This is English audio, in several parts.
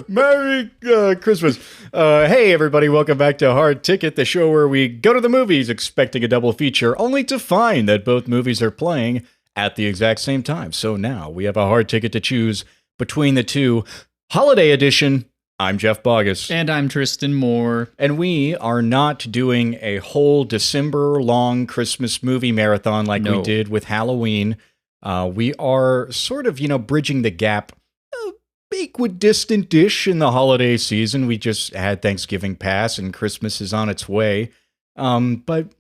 Merry Christmas. Hey, everybody, welcome back to Hard Ticket, the show where we go to the movies expecting a double feature, only to find that both movies are playing at the exact same time. So now we have a hard ticket to choose between the two. Holiday edition. I'm Jeff Bogus. And I'm Tristan Moore. And we are not doing a whole December-long Christmas movie marathon like we did with Halloween. We are sort of, bridging the gap, equidistant-ish in the holiday season. We just had Thanksgiving pass and Christmas is on its way. But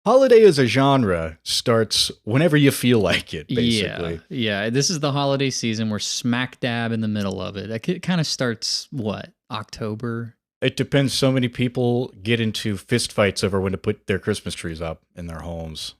holiday as a genre starts whenever you feel like it, basically. Yeah. This is the holiday season. We're smack dab in the middle of it. It kind of starts, October? It depends. So many people get into fistfights over when to put their Christmas trees up in their homes.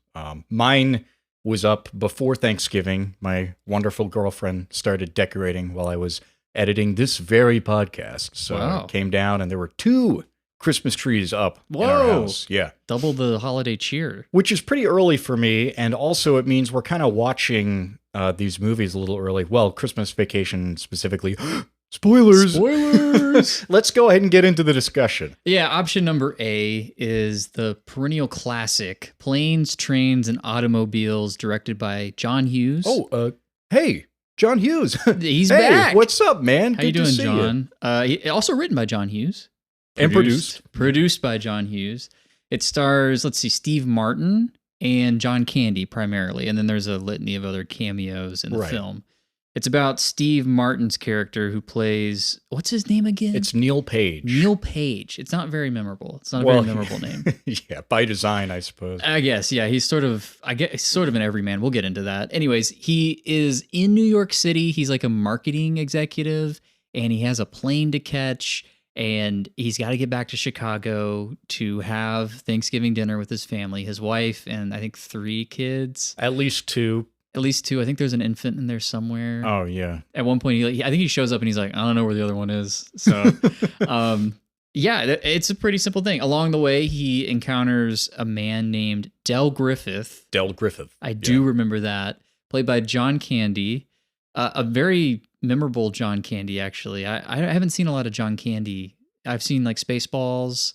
Mine was up before Thanksgiving. My wonderful girlfriend started decorating while I was editing this very podcast. So I came down and there were 2 Christmas trees up in our house. Yeah. Double the holiday cheer. Which is pretty early for me. And also it means we're kind of watching these movies a little early. Well, Christmas Vacation specifically. Spoilers. Let's go ahead and get into the discussion. Yeah, option number A is the perennial classic, Planes, Trains, and Automobiles, directed by John Hughes. Hey, John Hughes. He's back. What's up, man? How you doing, John? Also written by John Hughes. And Produced by John Hughes. It stars, Steve Martin and John Candy primarily, and then there's a litany of other cameos in the film. It's about Steve Martin's character who plays, what's his name again? It's Neil Page. Neil Page. It's not very memorable. It's not a very memorable name. Yeah, by design, I suppose. I guess, yeah. He's sort of an everyman. We'll get into that. Anyways, he is in New York City. He's like a marketing executive, and he has a plane to catch, and he's got to get back to Chicago to have Thanksgiving dinner with his family, his wife, and I think 3 kids. At least 2. At least 2. I think there's an infant in there somewhere. Oh, yeah. At one point, I think he shows up and he's like, I don't know where the other one is. So, yeah, it's a pretty simple thing. Along the way, he encounters a man named Del Griffith. I do remember that. Played by John Candy. A very memorable John Candy, actually. I haven't seen a lot of John Candy. I've seen Spaceballs.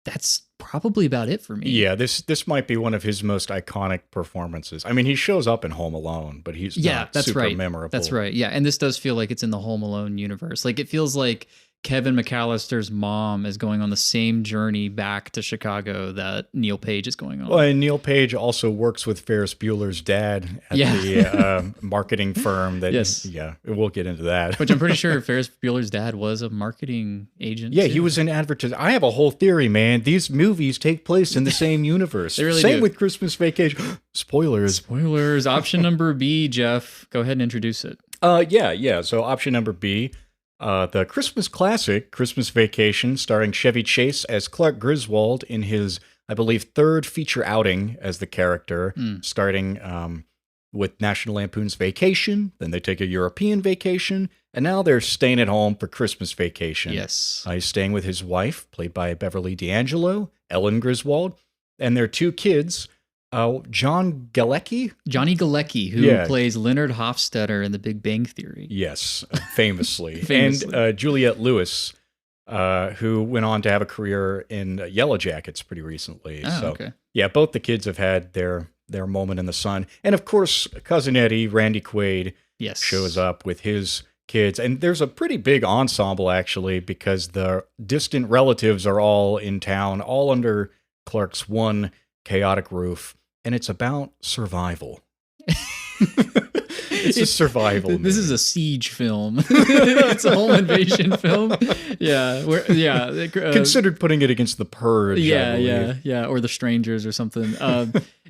That's probably about it for me. Yeah, this might be one of his most iconic performances. I mean, he shows up in Home Alone, but he's not super memorable. That's right. Yeah, and this does feel like it's in the Home Alone universe. It feels like Kevin McAllister's mom is going on the same journey back to Chicago that Neil Page is going on. Well, and Neil Page also works with Ferris Bueller's dad at the marketing firm. We'll get into that. Which I'm pretty sure Ferris Bueller's dad was a marketing agent. Yeah, he was in advertising. I have a whole theory, man. These movies take place in the same universe. They really Same do. with Christmas Vacation. Spoilers. Option number B, Jeff. Go ahead and introduce it. Yeah. So option number B. The Christmas classic, Christmas Vacation, starring Chevy Chase as Clark Griswold in his, I believe, 3rd feature outing as the character, starting with National Lampoon's Vacation. Then they take a European vacation, and now they're staying at home for Christmas Vacation. Yes. He's staying with his wife, played by Beverly D'Angelo, Ellen Griswold, and their 2 kids, Johnny Galecki, who plays Leonard Hofstadter in The Big Bang Theory. Yes, famously. And Juliette Lewis, who went on to have a career in Yellow Jackets pretty recently. Okay. Yeah, both the kids have had their moment in the sun. And of course, Cousin Eddie, Randy Quaid, shows up with his kids. And there's a pretty big ensemble, actually, because the distant relatives are all in town, all under Clark's one chaotic roof. And it's about survival. It's a survival movie. This is a siege film. It's a home invasion film. Yeah. Considered putting it against The Purge. Yeah. Or The Strangers or something.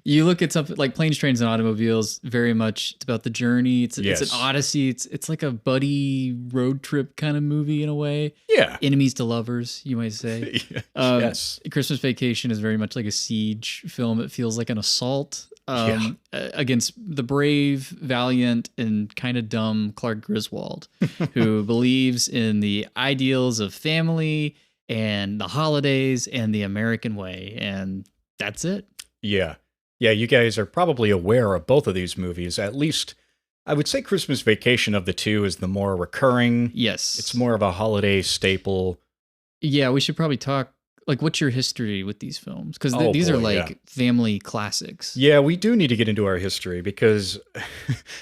You look at something like Planes, Trains, and Automobiles, very much it's about the journey. It's an odyssey. It's like a buddy road trip kind of movie in a way. Yeah. Enemies to lovers, you might say. Yes. Christmas Vacation is very much like a siege film. It feels like an assault against the brave, valiant, and kind of dumb Clark Griswold, who believes in the ideals of family and the holidays and the American way. And that's it. Yeah. Yeah, you guys are probably aware of both of these movies. At least, I would say Christmas Vacation of the two is the more recurring. Yes. It's more of a holiday staple. Yeah, we should probably talk. Like, what's your history with these films? Because Oh, these are boy, like yeah. family classics. Yeah, we do need to get into our history because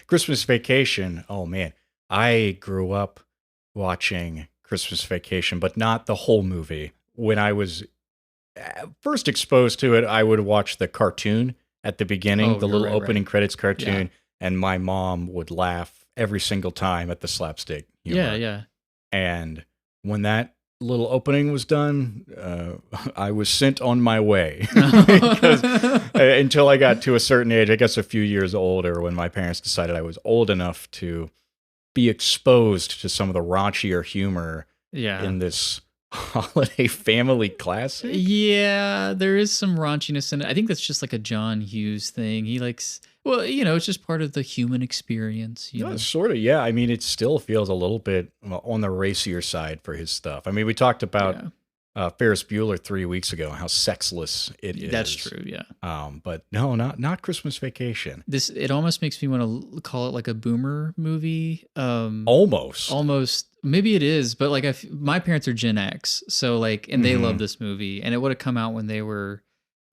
Christmas Vacation, oh man, I grew up watching Christmas Vacation, but not the whole movie. When I was first exposed to it, I would watch the cartoon at the beginning, Oh, the you're little right, opening right. credits Yeah. cartoon, and my mom would laugh every single time at the slapstick Yeah, humor. yeah. And when that little opening was done, I was sent on my way because until I got to a certain age, I guess a few years older, when my parents decided I was old enough to be exposed to some of the raunchier humor Yeah. in this holiday family classic. Yeah, there is some raunchiness in it. I think that's just like a John Hughes thing. He likes, well, it's just part of the human experience, Sort of, yeah. I mean, it still feels a little bit on the racier side for his stuff. I mean, we talked about Ferris Bueller 3 weeks ago, how sexless it is. That's true, yeah. But no, not Christmas Vacation. It almost makes me want to call it like a boomer movie. Almost. Maybe it is, but like my parents are Gen X, so like, and they love this movie, and it would have come out when they were,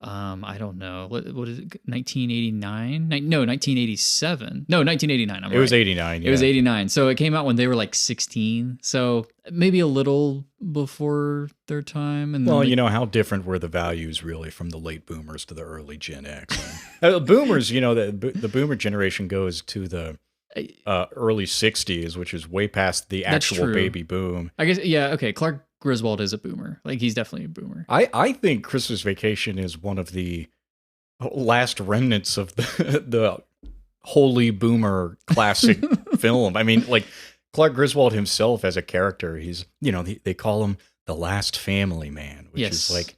I don't know, what is it, 1989? No, 1987. No, 1989. It was 89. Yeah. It was 89. So it came out when they were like 16. So maybe a little before their time. And well, how different were the values really from the late boomers to the early Gen X? Boomers, the boomer generation goes to the early 60s, which is way past the actual baby boom. I guess, yeah, okay. Clark Griswold is a boomer. Like, he's definitely a boomer. I think Christmas Vacation is one of the last remnants of the holy boomer classic film. I mean, like, Clark Griswold himself as a character, he's, they call him the last family man, which is like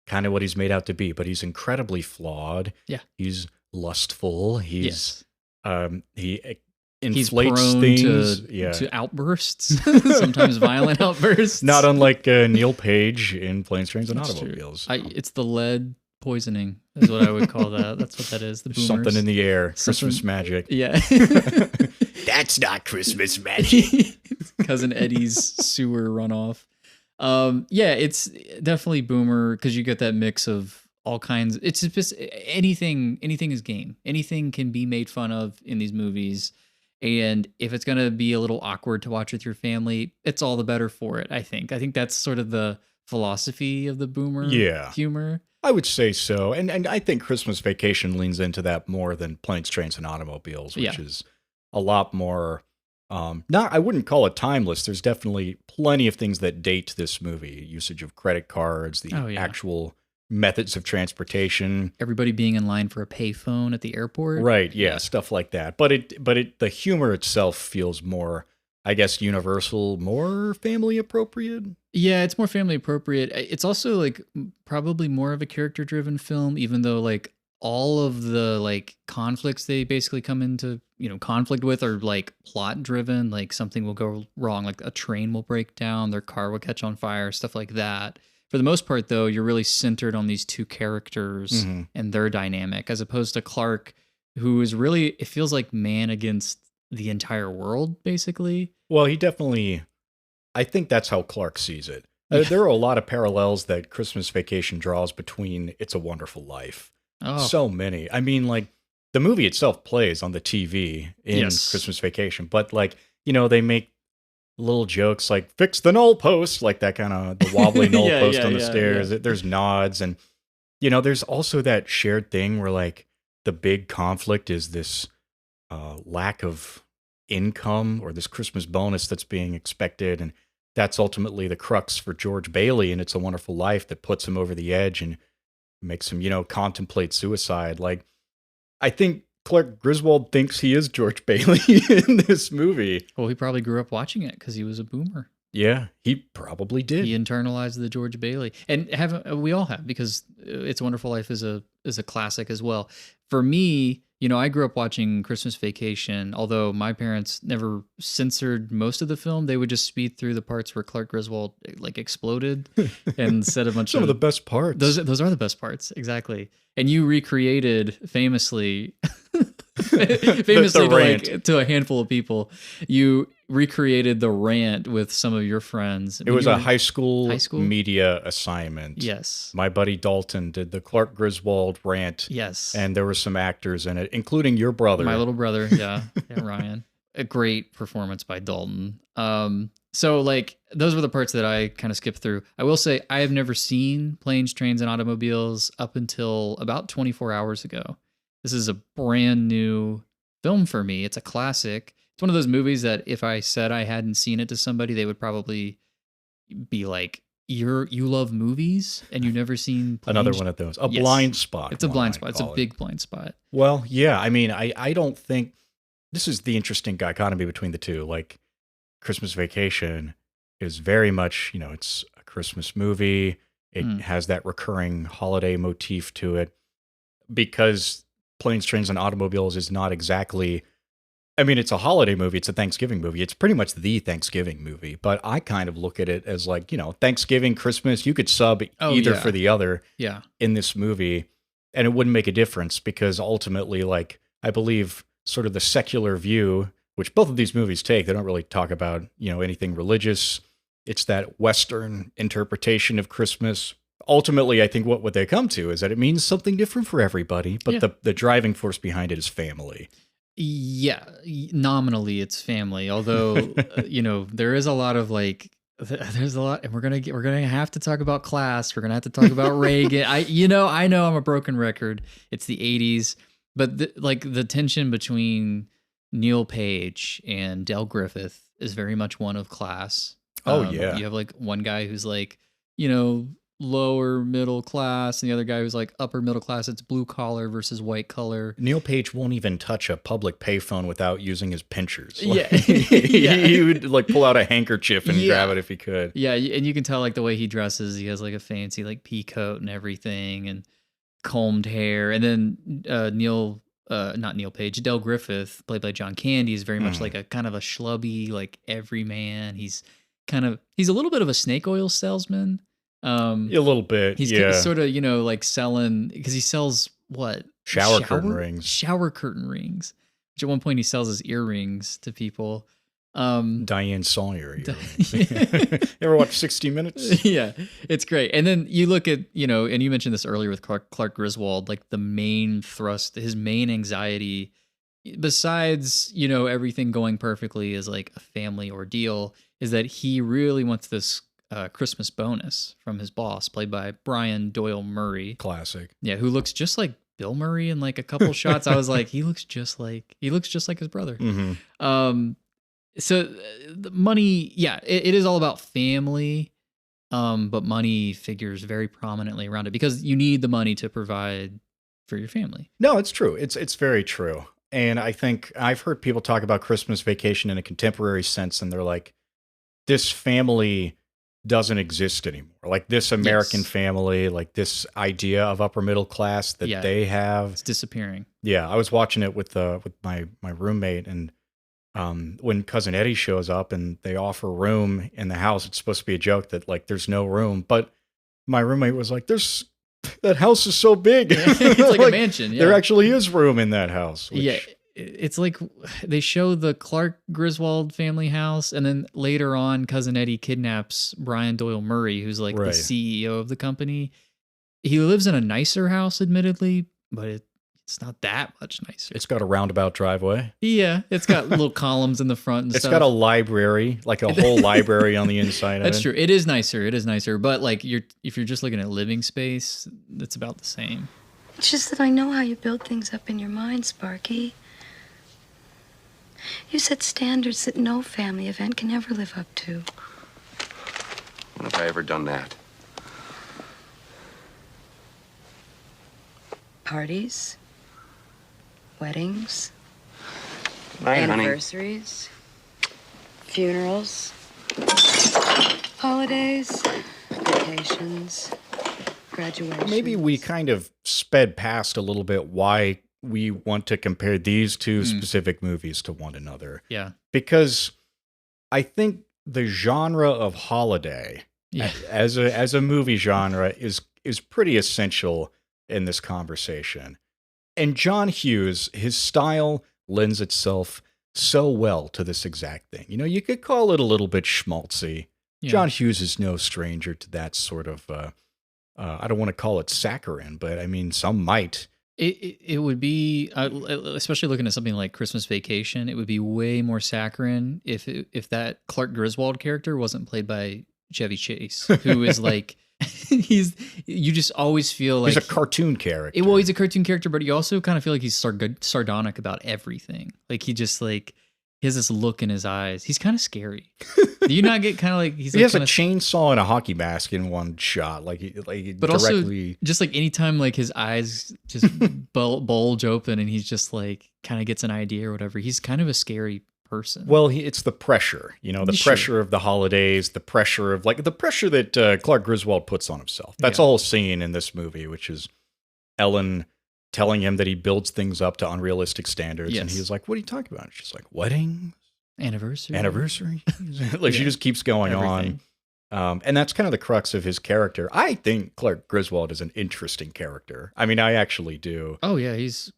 kind of what he's made out to be, but he's incredibly flawed. Yeah. He's lustful. He He's inflates prone things to outbursts, sometimes violent outbursts. Not unlike Neil Page in Planes, Trains, and Automobiles. It's the lead poisoning is what I would call that. That's what that is. The boomers. Something in the air. Christmas magic. Yeah. That's not Christmas magic. Cousin Eddie's sewer runoff. Yeah, it's definitely boomer because you get that mix of all kinds. It's just anything is game. Anything can be made fun of in these movies. And if it's going to be a little awkward to watch with your family, it's all the better for it, I think. I think that's sort of the philosophy of the boomer humor. I would say so. And I think Christmas Vacation leans into that more than Planes, Trains, and Automobiles, which is a lot more... I wouldn't call it timeless. There's definitely plenty of things that date this movie. Usage of credit cards, the actual methods of transportation. Everybody being in line for a payphone at the airport. Right, yeah, stuff like that. But the humor itself feels more, I guess, universal, more family appropriate. Yeah, it's more family appropriate. It's also like probably more of a character-driven film, even though like all of the like conflicts they basically come into, conflict with are like plot driven. Like something will go wrong, like a train will break down, their car will catch on fire, stuff like that. For the most part, though, you're really centered on these two characters and their dynamic, as opposed to Clark, who is really, it feels like man against the entire world, basically. Well, I think that's how Clark sees it. There are a lot of parallels that Christmas Vacation draws between It's a Wonderful Life. Oh. So many. I mean, like, the movie itself plays on the TV in Christmas Vacation, but like, they make little jokes like fix the null post, like that kind of the wobbly null post on the stairs. Yeah. There's nods. And, there's also that shared thing where like the big conflict is this lack of income or this Christmas bonus that's being expected. And that's ultimately the crux for George Bailey and It's a Wonderful Life that puts him over the edge and makes him, contemplate suicide. Like, I think Clark Griswold thinks he is George Bailey in this movie. Well, he probably grew up watching it because he was a boomer. Yeah, he probably did. He internalized the George Bailey, and we all have, because It's a Wonderful Life is a classic as well. For me, I grew up watching Christmas Vacation. Although my parents never censored most of the film, they would just speed through the parts where Clark Griswold like exploded and said a bunch Some of the best parts. Those are the best parts, exactly. And you recreated famously to a handful of people. You recreated the rant with some of your friends. It was a high school media assignment. Yes. My buddy Dalton did the Clark Griswold rant. Yes. And there were some actors in it, including your brother. My little brother, yeah, Ryan. A great performance by Dalton. So like those were the parts that I kind of skipped through. I will say I have never seen Planes, Trains, and Automobiles up until about 24 hours ago. This is a brand new film for me. It's a classic. It's one of those movies that if I said I hadn't seen it to somebody, they would probably be like, you love movies and you've never seen Planes? Another one of those. Blind spot. It's a blind spot. It's a big blind spot. Well, yeah. I mean, I don't think this is the interesting dichotomy between the two. Like Christmas Vacation is very much, it's a Christmas movie. It has that recurring holiday motif to it, because Planes, Trains, and Automobiles is not exactly, I mean, it's a holiday movie. It's a Thanksgiving movie. It's pretty much the Thanksgiving movie, but I kind of look at it as like, Thanksgiving, Christmas, you could sub either for the other in this movie, and it wouldn't make a difference, because ultimately, like, I believe sort of the secular view, which both of these movies take, they don't really talk about, anything religious. It's that Western interpretation of Christmas. Ultimately, I think what they come to is that it means something different for everybody, but the driving force behind it is family. Yeah, nominally it's family. Although, there is a lot of like, there's a lot, and we're gonna have to talk about class. We're gonna have to talk about Reagan. I know I'm a broken record. It's the 80s, but the tension between Neil Page and Del Griffith is very much one of class. Yeah. You have like one guy who's like, lower middle class, and the other guy who's like upper middle class. It's blue collar versus white collar. Neil Page won't even touch a public payphone without using his pinchers. Yeah. He would like pull out a handkerchief and grab it if he could. Yeah, and you can tell like the way he dresses. He has like a fancy like pea coat and everything, and combed hair. And then not Neil Page, Del Griffith, played by John Candy, is very much like a kind of a schlubby, like everyman. He's a little bit of a snake oil salesman. A little bit. He's sort of, like selling, because he sells what? Shower curtain rings. Shower curtain rings. Which at one point he sells his earrings to people. Diane Sawyer. You ever watch 60 Minutes? Yeah, it's great. And then you look at, and you mentioned this earlier with Clark Griswold, like the main thrust, his main anxiety, besides, everything going perfectly is like a family ordeal, is that he really wants this Christmas bonus from his boss, played by Brian Doyle Murray. Classic. Yeah, who looks just like Bill Murray in like a couple shots. I was like, he looks just like his brother. Mm-hmm. So the money, it is all about family, but money figures very prominently around it, because you need the money to provide for your family. No, it's true. It's very true. And I think I've heard people talk about Christmas Vacation in a contemporary sense, and they're like, this family doesn't exist anymore. Like this American family, like this idea of upper middle class that they have, it's disappearing. Yeah, I was watching it with my roommate, and when Cousin Eddie shows up and they offer room in the house, it's supposed to be a joke that like there's no room, but my roommate was like, that house is so big. It's like a mansion. Yeah. There actually is room in that house. Which, it's like they show the Clark Griswold family house, and then later on, Cousin Eddie kidnaps Brian Doyle Murray, who's like the CEO of the company. He lives in a nicer house, admittedly, but it's not that much nicer. It's got a roundabout driveway. Yeah, it's got little columns in the front and stuff. It's got a library, like a whole library on the inside of it. That's true. It is nicer. But like if you're just looking at living space, it's about the same. It's just that I know how you build things up in your mind, Sparky. You set standards that no family event can ever live up to. When have I ever done that? Parties, weddings, Night, anniversaries, funerals. Holidays, vacations, graduations. Maybe we kind of sped past a little bit why we want to compare these two specific movies to one another. Yeah. Because I think the genre of holiday as a movie genre is pretty essential in this conversation. And John Hughes, his style lends itself so well to this exact thing. You know, you could call it a little bit schmaltzy. Yeah. John Hughes is no stranger to that sort of, I don't want to call it saccharine, but I mean, some might. It would be, especially looking at something like Christmas Vacation, it would be way more saccharine if that Clark Griswold character wasn't played by Chevy Chase, who is like, you just always feel like he's a cartoon character. Well, he's a cartoon character, but you also kind of feel like he's sardonic about everything. Like he just like, he has this look in his eyes. He's kind of scary. Do you not get kind of like he has a chainsaw and a hockey mask in one shot, but directly. Also just like anytime like his eyes just bulge open and he's just like kind of gets an idea or whatever. He's kind of a scary person. Well, it's the pressure, the pressure of the holidays, the pressure that Clark Griswold puts on himself. That's all seen in this movie, which is Ellen telling him that he builds things up to unrealistic standards. Yes. And he's like, what are you talking about? And she's like, weddings? Anniversary? She just keeps going on. And that's kind of the crux of his character. I think Clark Griswold is an interesting character. I mean, I actually do. Oh, yeah. He's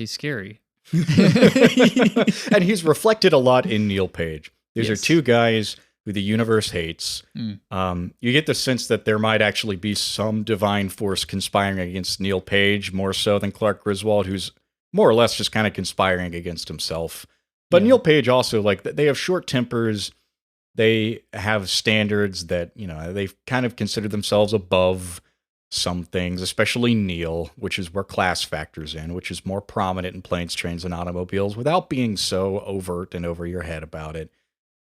scary. And he's reflected a lot in Neil Page. These are two guys who the universe hates. You get the sense that there might actually be some divine force conspiring against Neil Page more so than Clark Griswold, who's more or less just kind of conspiring against himself. But Neil Page also, like, they have short tempers. They have standards that, they've kind of considered themselves above some things, especially Neil, which is where class factors in, which is more prominent in Planes, Trains, and Automobiles without being so overt and over your head about it.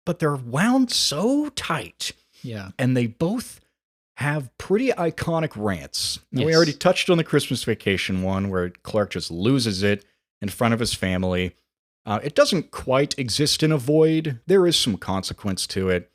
But they're wound so tight. Yeah. And they both have pretty iconic rants. Now, we already touched on the Christmas Vacation one where Clark just loses it in front of his family. It doesn't quite exist in a void. There is some consequence to it.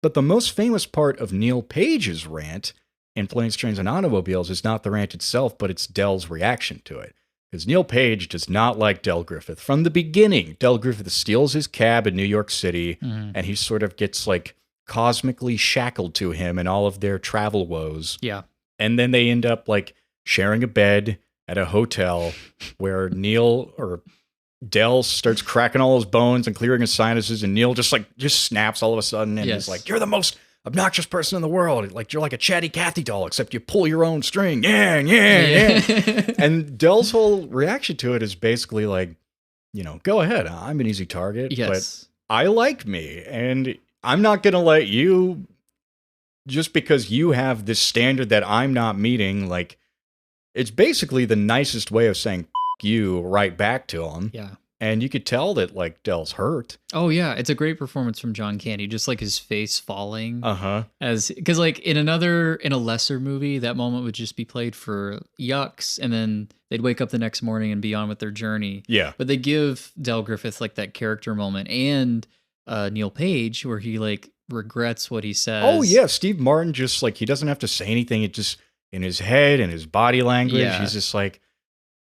But the most famous part of Neil Page's rant in Planes, Trains, and Automobiles is not the rant itself, but it's Dell's reaction to it. Because Neil Page does not like Del Griffith. From the beginning, Del Griffith steals his cab in New York City, and he sort of gets like cosmically shackled to him and all of their travel woes. Yeah. And then they end up like sharing a bed at a hotel where Del starts cracking all his bones and clearing his sinuses, and Neil just snaps all of a sudden, and he's like, "You're the most obnoxious person in the world. Like, you're like a chatty Cathy doll, except you pull your own string." Yeah. And Del's whole reaction to it is basically like, go ahead. I'm an easy target, but I like me, and I'm not going to let you, just because you have this standard that I'm not meeting. Like, it's basically the nicest way of saying you right back to him. Yeah. And you could tell that like Del's hurt. Oh yeah, it's a great performance from John Candy, just like his face falling. Because like in a lesser movie, that moment would just be played for yucks, and then they'd wake up the next morning and be on with their journey. Yeah. But they give Del Griffith like that character moment, and Neil Page where he like regrets what he says. Oh yeah, Steve Martin just like, he doesn't have to say anything. It just in his head and his body language, he's just like,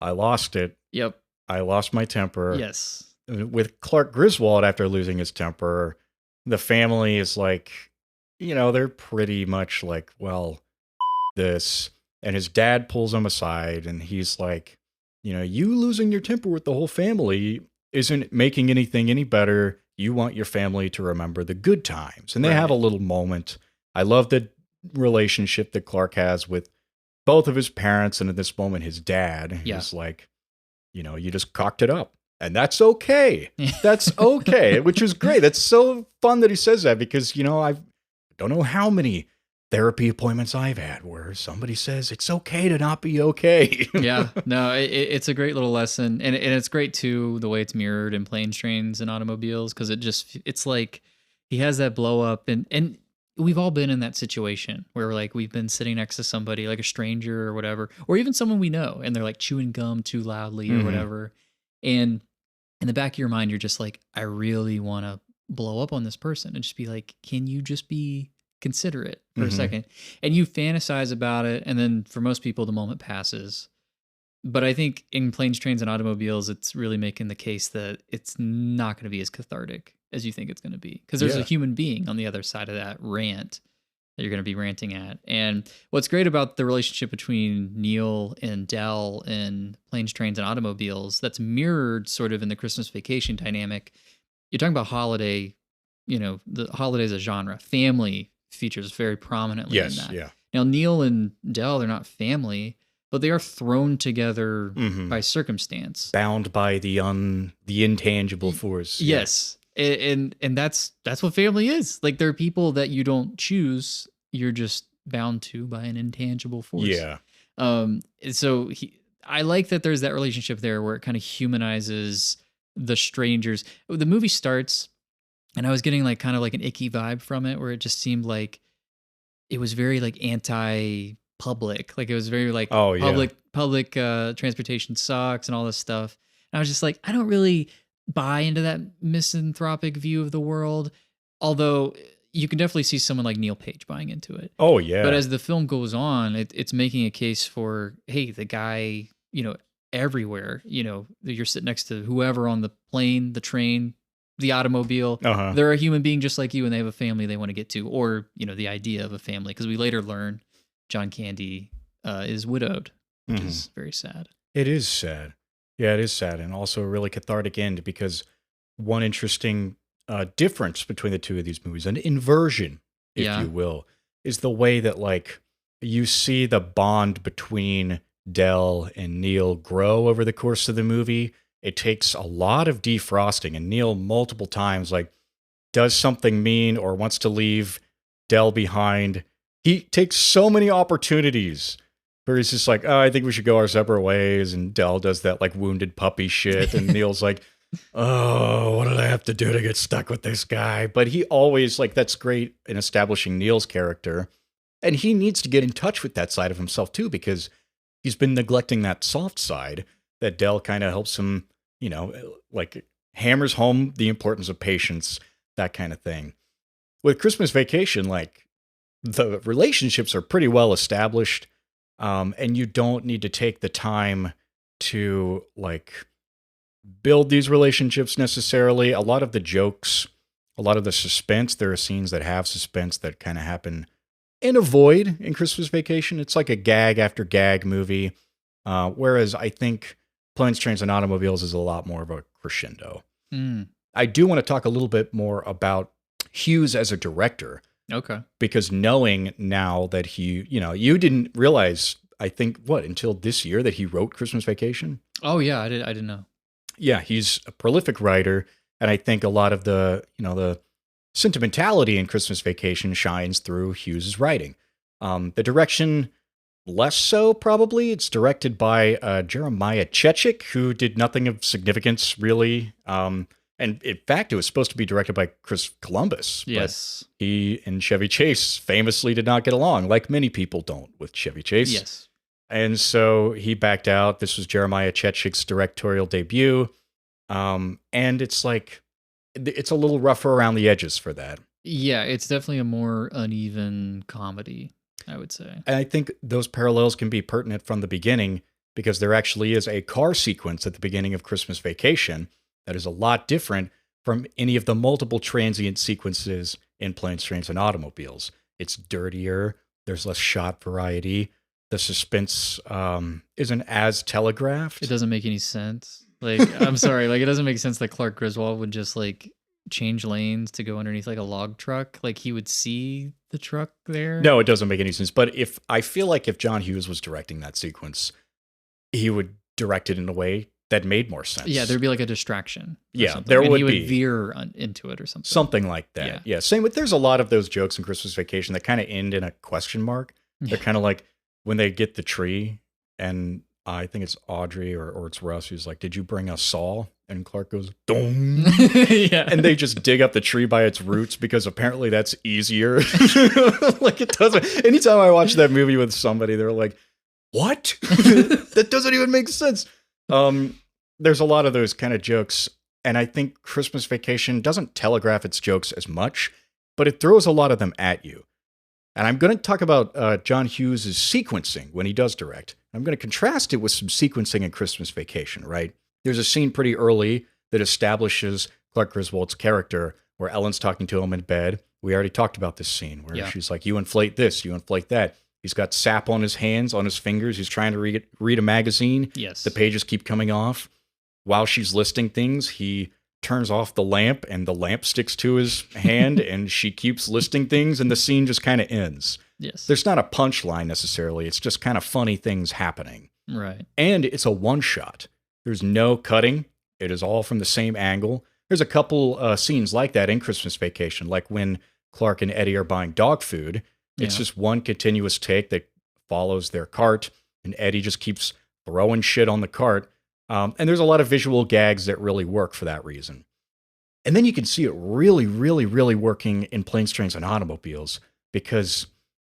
I lost it. Yep. I lost my temper. Yes. With Clark Griswold, after losing his temper, the family is like, they're pretty much like, well, this. And his dad pulls him aside and he's like, you losing your temper with the whole family isn't making anything any better. You want your family to remember the good times. And they have a little moment. I love the relationship that Clark has with both of his parents, and at this moment, his dad. He's like, you just cocked it up. And that's okay. That's okay, which is great. That's so fun that he says that, because, I don't know how many therapy appointments I've had where somebody says it's okay to not be okay. Yeah, no, it's a great little lesson. And it's great, too, the way it's mirrored in Planes, Trains, and Automobiles, because it's like he has that blow up. And we've all been in that situation where like we've been sitting next to somebody, like a stranger or whatever, or even someone we know, and they're like chewing gum too loudly or whatever. And in the back of your mind, you're just like, I really want to blow up on this person and just be like, can you just be consider it for a second. And you fantasize about it, and then for most people, the moment passes. But I think in Planes, Trains, and Automobiles, it's really making the case that it's not going to be as cathartic as you think it's going to be. Because there's a human being on the other side of that rant that you're going to be ranting at. And what's great about the relationship between Neil and Del in Planes, Trains, and Automobiles that's mirrored sort of in the Christmas Vacation dynamic. You're talking about holiday, the holiday as a genre. Family features very prominently in that. Yeah. Now, Neil and Del, they're not family, but they are thrown together by circumstance. Bound by the intangible force. Yes. And that's what family is. Like, there are people that you don't choose, you're just bound to by an intangible force. Yeah. So I like that there's that relationship there where it kind of humanizes the strangers. The movie starts, and I was getting like kind of like an icky vibe from it, where it just seemed like it was very like anti-public. Like, it was very like public transportation sucks and all this stuff. And I was just like, I don't really buy into that misanthropic view of the world, although you can definitely see someone like Neil Page buying into it. Oh yeah. But as the film goes on, it's making a case for, hey, the guy, everywhere, you're sitting next to whoever on the plane, the train, the automobile, they're a human being just like you, and they have a family they want to get to, or the idea of a family, because we later learn John Candy is widowed, which is very sad. It is sad. Yeah, it is sad, and also a really cathartic end, because one interesting difference between the two of these movies, an inversion, if you will, is the way that like you see the bond between Del and Neil grow over the course of the movie. It takes a lot of defrosting, and Neil multiple times like does something mean or wants to leave Del behind. He takes so many opportunities where he's just like, oh, I think we should go our separate ways. And Del does that like wounded puppy shit. And Neil's like, oh, what did I have to do to get stuck with this guy? But he always like, that's great in establishing Neil's character. And he needs to get in touch with that side of himself too, because he's been neglecting that soft side that Del kind of helps him, like hammers home the importance of patience, that kind of thing. With Christmas Vacation, like the relationships are pretty well established. And you don't need to take the time to like build these relationships necessarily. A lot of the jokes, a lot of the suspense, there are scenes that have suspense that kind of happen in a void in Christmas Vacation. It's like a gag after gag movie. Whereas I think Planes, Trains, and Automobiles is a lot more of a crescendo. I do want to talk a little bit more about Hughes as a director. Okay. Because knowing now that he, you didn't realize, I think, until this year that he wrote Christmas Vacation? Oh, yeah, I didn't know. Yeah, he's a prolific writer, and I think a lot of the, the sentimentality in Christmas Vacation shines through Hughes' writing. The direction, less so, probably. It's directed by Jeremiah Chechik, who did nothing of significance, really. And in fact, it was supposed to be directed by Chris Columbus. Yes. But he and Chevy Chase famously did not get along, like many people don't with Chevy Chase. Yes. And so he backed out. This was Jeremiah Chechik's directorial debut. And it's like, it's a little rougher around the edges for that. Yeah, it's definitely a more uneven comedy, I would say. And I think those parallels can be pertinent from the beginning, because there actually is a car sequence at the beginning of Christmas Vacation that is a lot different from any of the multiple transient sequences in Planes, Trains, and Automobiles. It's dirtier. There's less shot variety. The suspense isn't as telegraphed. It doesn't make any sense. Like, I'm sorry. Like, it doesn't make sense that Clark Griswold would just like change lanes to go underneath like a log truck. Like, he would see the truck there. No, it doesn't make any sense. But I feel like if John Hughes was directing that sequence, he would direct it in a way that made more sense. Yeah, there'd be like a distraction. Yeah, there would be. He would veer into it or something. Something like that. Yeah. Same with, there's a lot of those jokes in Christmas Vacation that kind of end in a question mark. They're kind of like when they get the tree, and I think it's Audrey or it's Russ who's like, did you bring a saw? And Clark goes, dong. Yeah. And they just dig up the tree by its roots because apparently that's easier. Like, it doesn't. Anytime I watch that movie with somebody, they're like, what? That doesn't even make sense. There's a lot of those kind of jokes, and I think Christmas Vacation doesn't telegraph its jokes as much, but it throws a lot of them at you. And I'm going to talk about John Hughes' sequencing when he does direct. I'm going to contrast it with some sequencing in Christmas Vacation, right? There's a scene pretty early that establishes Clark Griswold's character where Ellen's talking to him in bed. We already talked about this scene where she's like, you inflate this, you inflate that. He's got sap on his hands, on his fingers. He's trying to read a magazine. Yes. The pages keep coming off. While she's listing things, he turns off the lamp and the lamp sticks to his hand and she keeps listing things and the scene just kind of ends. Yes. There's not a punchline necessarily. It's just kind of funny things happening. Right. And it's a one shot. There's no cutting. It is all from the same angle. There's a couple scenes like that in Christmas Vacation, like when Clark and Eddie are buying dog food. It's just one continuous take that follows their cart, and Eddie just keeps throwing shit on the cart. And there's a lot of visual gags that really work for that reason. And then you can see it really, really, really working in Planes, Trains, and Automobiles because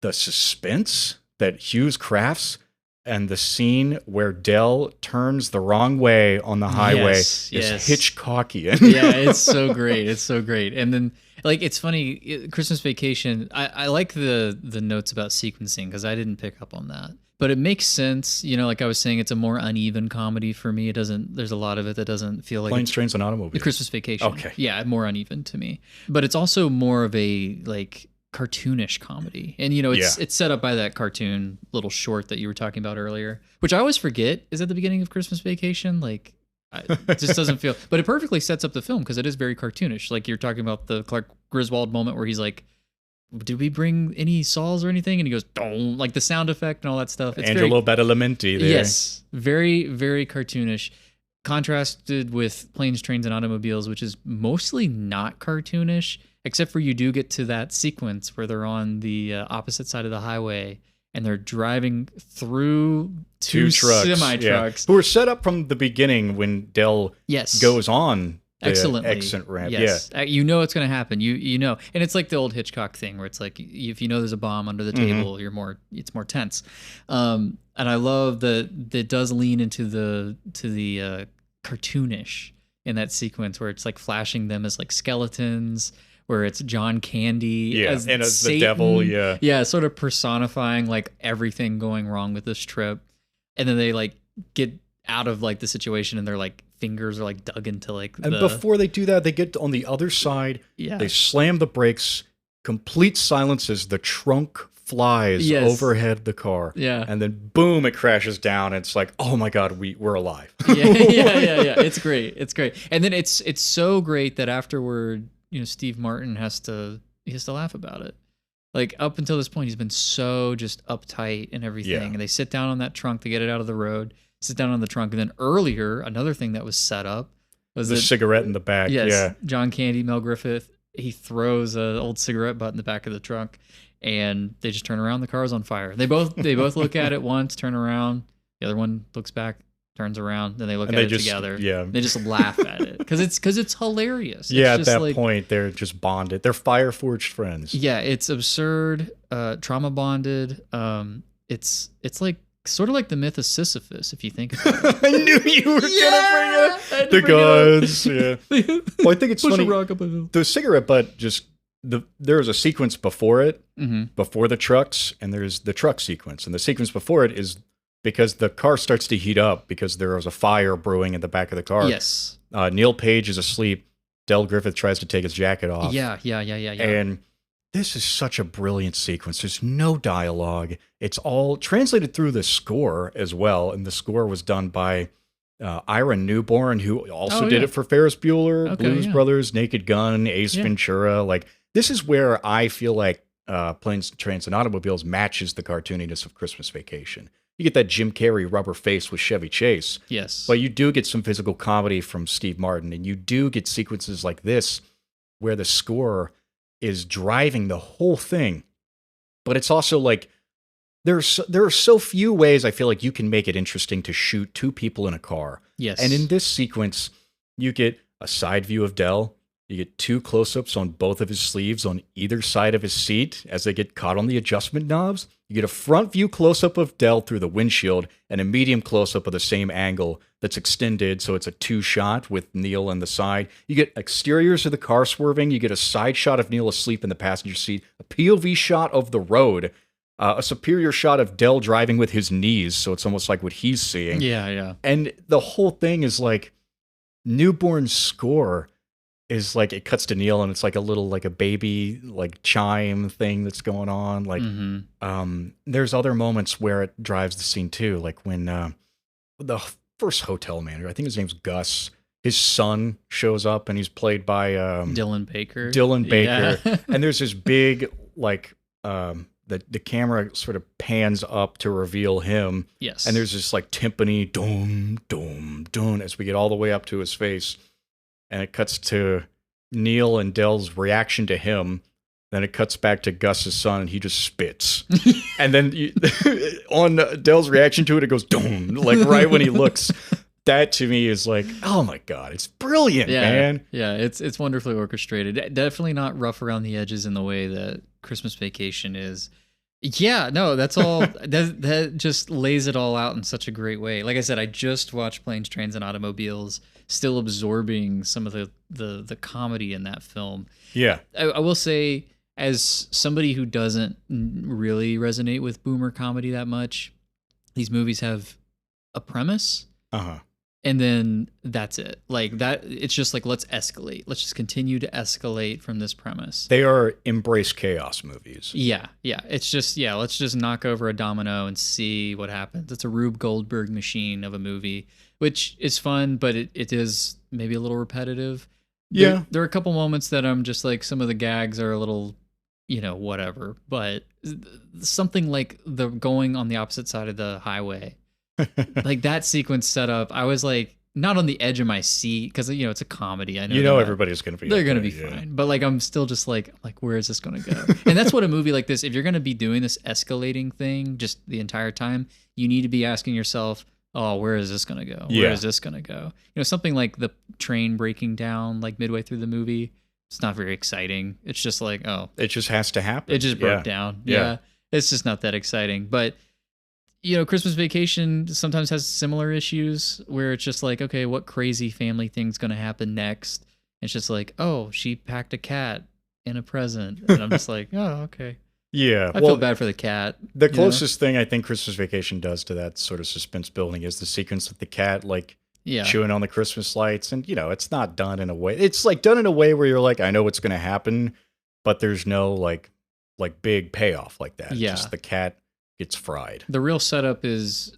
the suspense that Hughes crafts and the scene where Dell turns the wrong way on the highway is Hitchcockian. Yeah, it's so great. It's so great. And then, like, it's funny, Christmas Vacation, I like the notes about sequencing because I didn't pick up on that. But it makes sense, you know, like I was saying, it's a more uneven comedy for me. There's a lot of it that doesn't feel like Planes, Trains, and Automobiles. Christmas Vacation. Okay. Yeah, more uneven to me. But it's also more of a, like, cartoonish comedy. And, you know, it's set up by that cartoon little short that you were talking about earlier, which I always forget is at the beginning of Christmas Vacation. Like, it just doesn't feel, but it perfectly sets up the film because it is very cartoonish. Like you're talking about the Clark Griswold moment where he's like, did we bring any saws or anything? And he goes, don't, like the sound effect and all that stuff. It's Angelo Badalamenti there. Yes. Very, very cartoonish. Contrasted with Planes, Trains, and Automobiles, which is mostly not cartoonish, except for you do get to that sequence where they're on the opposite side of the highway and they're driving through two semi-trucks. Who were set up from the beginning when Dell goes on the exit ramp. Yes. You know it's going to happen. You know. And it's like the old Hitchcock thing where it's like, if you know there's a bomb under the table, it's more tense. And I love that it does lean into the cartoonish in that sequence where it's like flashing them as like skeletons, where it's John Candy as the devil, sort of personifying like everything going wrong with this trip, and then they like get out of like the situation and their like fingers are like dug into like before they do that, they get on the other side, they slam the brakes, complete silence as the trunk flies overhead the car, and then boom, it crashes down. And it's like, oh my god, we're alive. yeah. It's great. And then it's so great that afterward, you know, Steve Martin has to laugh about it. Like up until this point, he's been so just uptight and everything. And they sit down on that trunk to get it out of the road, sit down on the trunk. And then earlier, another thing that was set up was the cigarette in the back. Yes, John Candy, Mel Griffith, he throws an old cigarette butt in the back of the trunk and they just turn around. The car's on fire. They both look at it once, turn around. The other one looks back, turns around, then they look at it together. Yeah. They just laugh at it because it's hilarious. At that point, they're just bonded. They're fire-forged friends. Yeah, it's absurd, trauma bonded. It's like sort of like the myth of Sisyphus, if you think about it. I knew you were gonna bring it. The gods. Yeah. Well, I think it's funny. The cigarette butt just. There is a sequence before it, before the trucks, and there's the truck sequence. And the sequence before it is because the car starts to heat up because there was a fire brewing in the back of the car. Yes. Neil Page is asleep. Del Griffith tries to take his jacket off. Yeah. And this is such a brilliant sequence. There's no dialogue. It's all translated through the score as well. And the score was done by Ira Newborn, who also did it for Ferris Bueller, Blues Brothers, Naked Gun, Ace Ventura. Like, this is where I feel like Planes, Trains, and Automobiles matches the cartooniness of Christmas Vacation. You get that Jim Carrey rubber face with Chevy Chase. Yes. But you do get some physical comedy from Steve Martin, and you do get sequences like this where the score is driving the whole thing. But it's also like, there are so few ways I feel like you can make it interesting to shoot two people in a car. Yes. And in this sequence, you get a side view of Del. You get 2 close-ups on both of his sleeves on either side of his seat as they get caught on the adjustment knobs. You get a front view close-up of Del through the windshield and a medium close-up of the same angle that's extended, so it's a 2-shot with Neil on the side. You get exteriors of the car swerving. You get a side shot of Neil asleep in the passenger seat, a POV shot of the road, a superior shot of Del driving with his knees, so it's almost like what he's seeing. Yeah. And the whole thing is like newborn score is like it cuts to Neil and it's like a little like a baby like chime thing that's going on. Like there's other moments where it drives the scene too. Like when the first hotel manager, I think his name's Gus, his son shows up and he's played by Dylan Baker. Yeah. And there's this big like the camera sort of pans up to reveal him. Yes. And there's this like timpani doom, doom, doom as we get all the way up to his face. And it cuts to Neil and Del's reaction to him. Then it cuts back to Gus's son and he just spits. And then on Del's reaction to it, it goes doom, like right when he looks. That to me is like, oh my God, it's brilliant, man. Yeah, it's wonderfully orchestrated. Definitely not rough around the edges in the way that Christmas Vacation is. Yeah, no, that's all. that just lays it all out in such a great way. Like I said, I just watched Planes, Trains, and Automobiles, still absorbing some of the comedy in that film. Yeah. I will say, as somebody who doesn't really resonate with boomer comedy that much, these movies have a premise. Uh-huh. And then that's it. Like that, it's just like, let's escalate. Let's just continue to escalate from this premise. They are embrace chaos movies. Yeah. It's just, let's just knock over a domino and see what happens. It's a Rube Goldberg machine of a movie, which is fun, but it is maybe a little repetitive. Yeah. There are a couple moments that I'm just like, some of the gags are a little, whatever. But something like the going on the opposite side of the highway. Like that sequence set up, I was like not on the edge of my seat because it's a comedy. I know everybody's gonna be they're gonna be fine, but like I'm still just like where is this gonna go? And that's what a movie like this, if you're gonna be doing this escalating thing just the entire time, you need to be asking yourself, oh, where is this gonna go? Where is this gonna go? Something like the train breaking down like midway through the movie. It's not very exciting. It's just like, oh, it just has to happen. It just broke down. Yeah, it's just not that exciting, but. Christmas Vacation sometimes has similar issues where it's just like, okay, what crazy family thing's going to happen next? It's just like, oh, she packed a cat in a present. And I'm just like, oh, okay. Yeah. I feel bad for the cat. The closest thing I think Christmas Vacation does to that sort of suspense building is the sequence with the cat, like chewing on the Christmas lights. And, it's not done in a way. It's like done in a way where you're like, I know what's going to happen, but there's no like big payoff like that. Yeah. Just the cat gets fried. The real setup is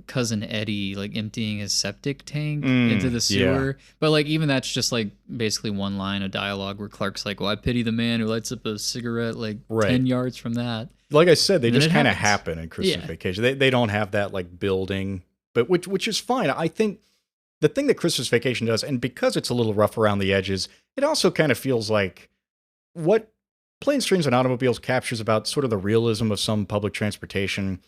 cousin Eddie like emptying his septic tank into the sewer. But like even that's just like basically one line of dialogue where Clark's like, well, I pity the man who lights up a cigarette like 10 yards from that. Like I said, they just kind of happen in Christmas Vacation. They don't have that like building, but which is fine. I think the thing that Christmas Vacation does, and because it's a little rough around the edges, it also kind of feels like what Planes, Trains, and Automobiles captures about sort of the realism of some public transportation.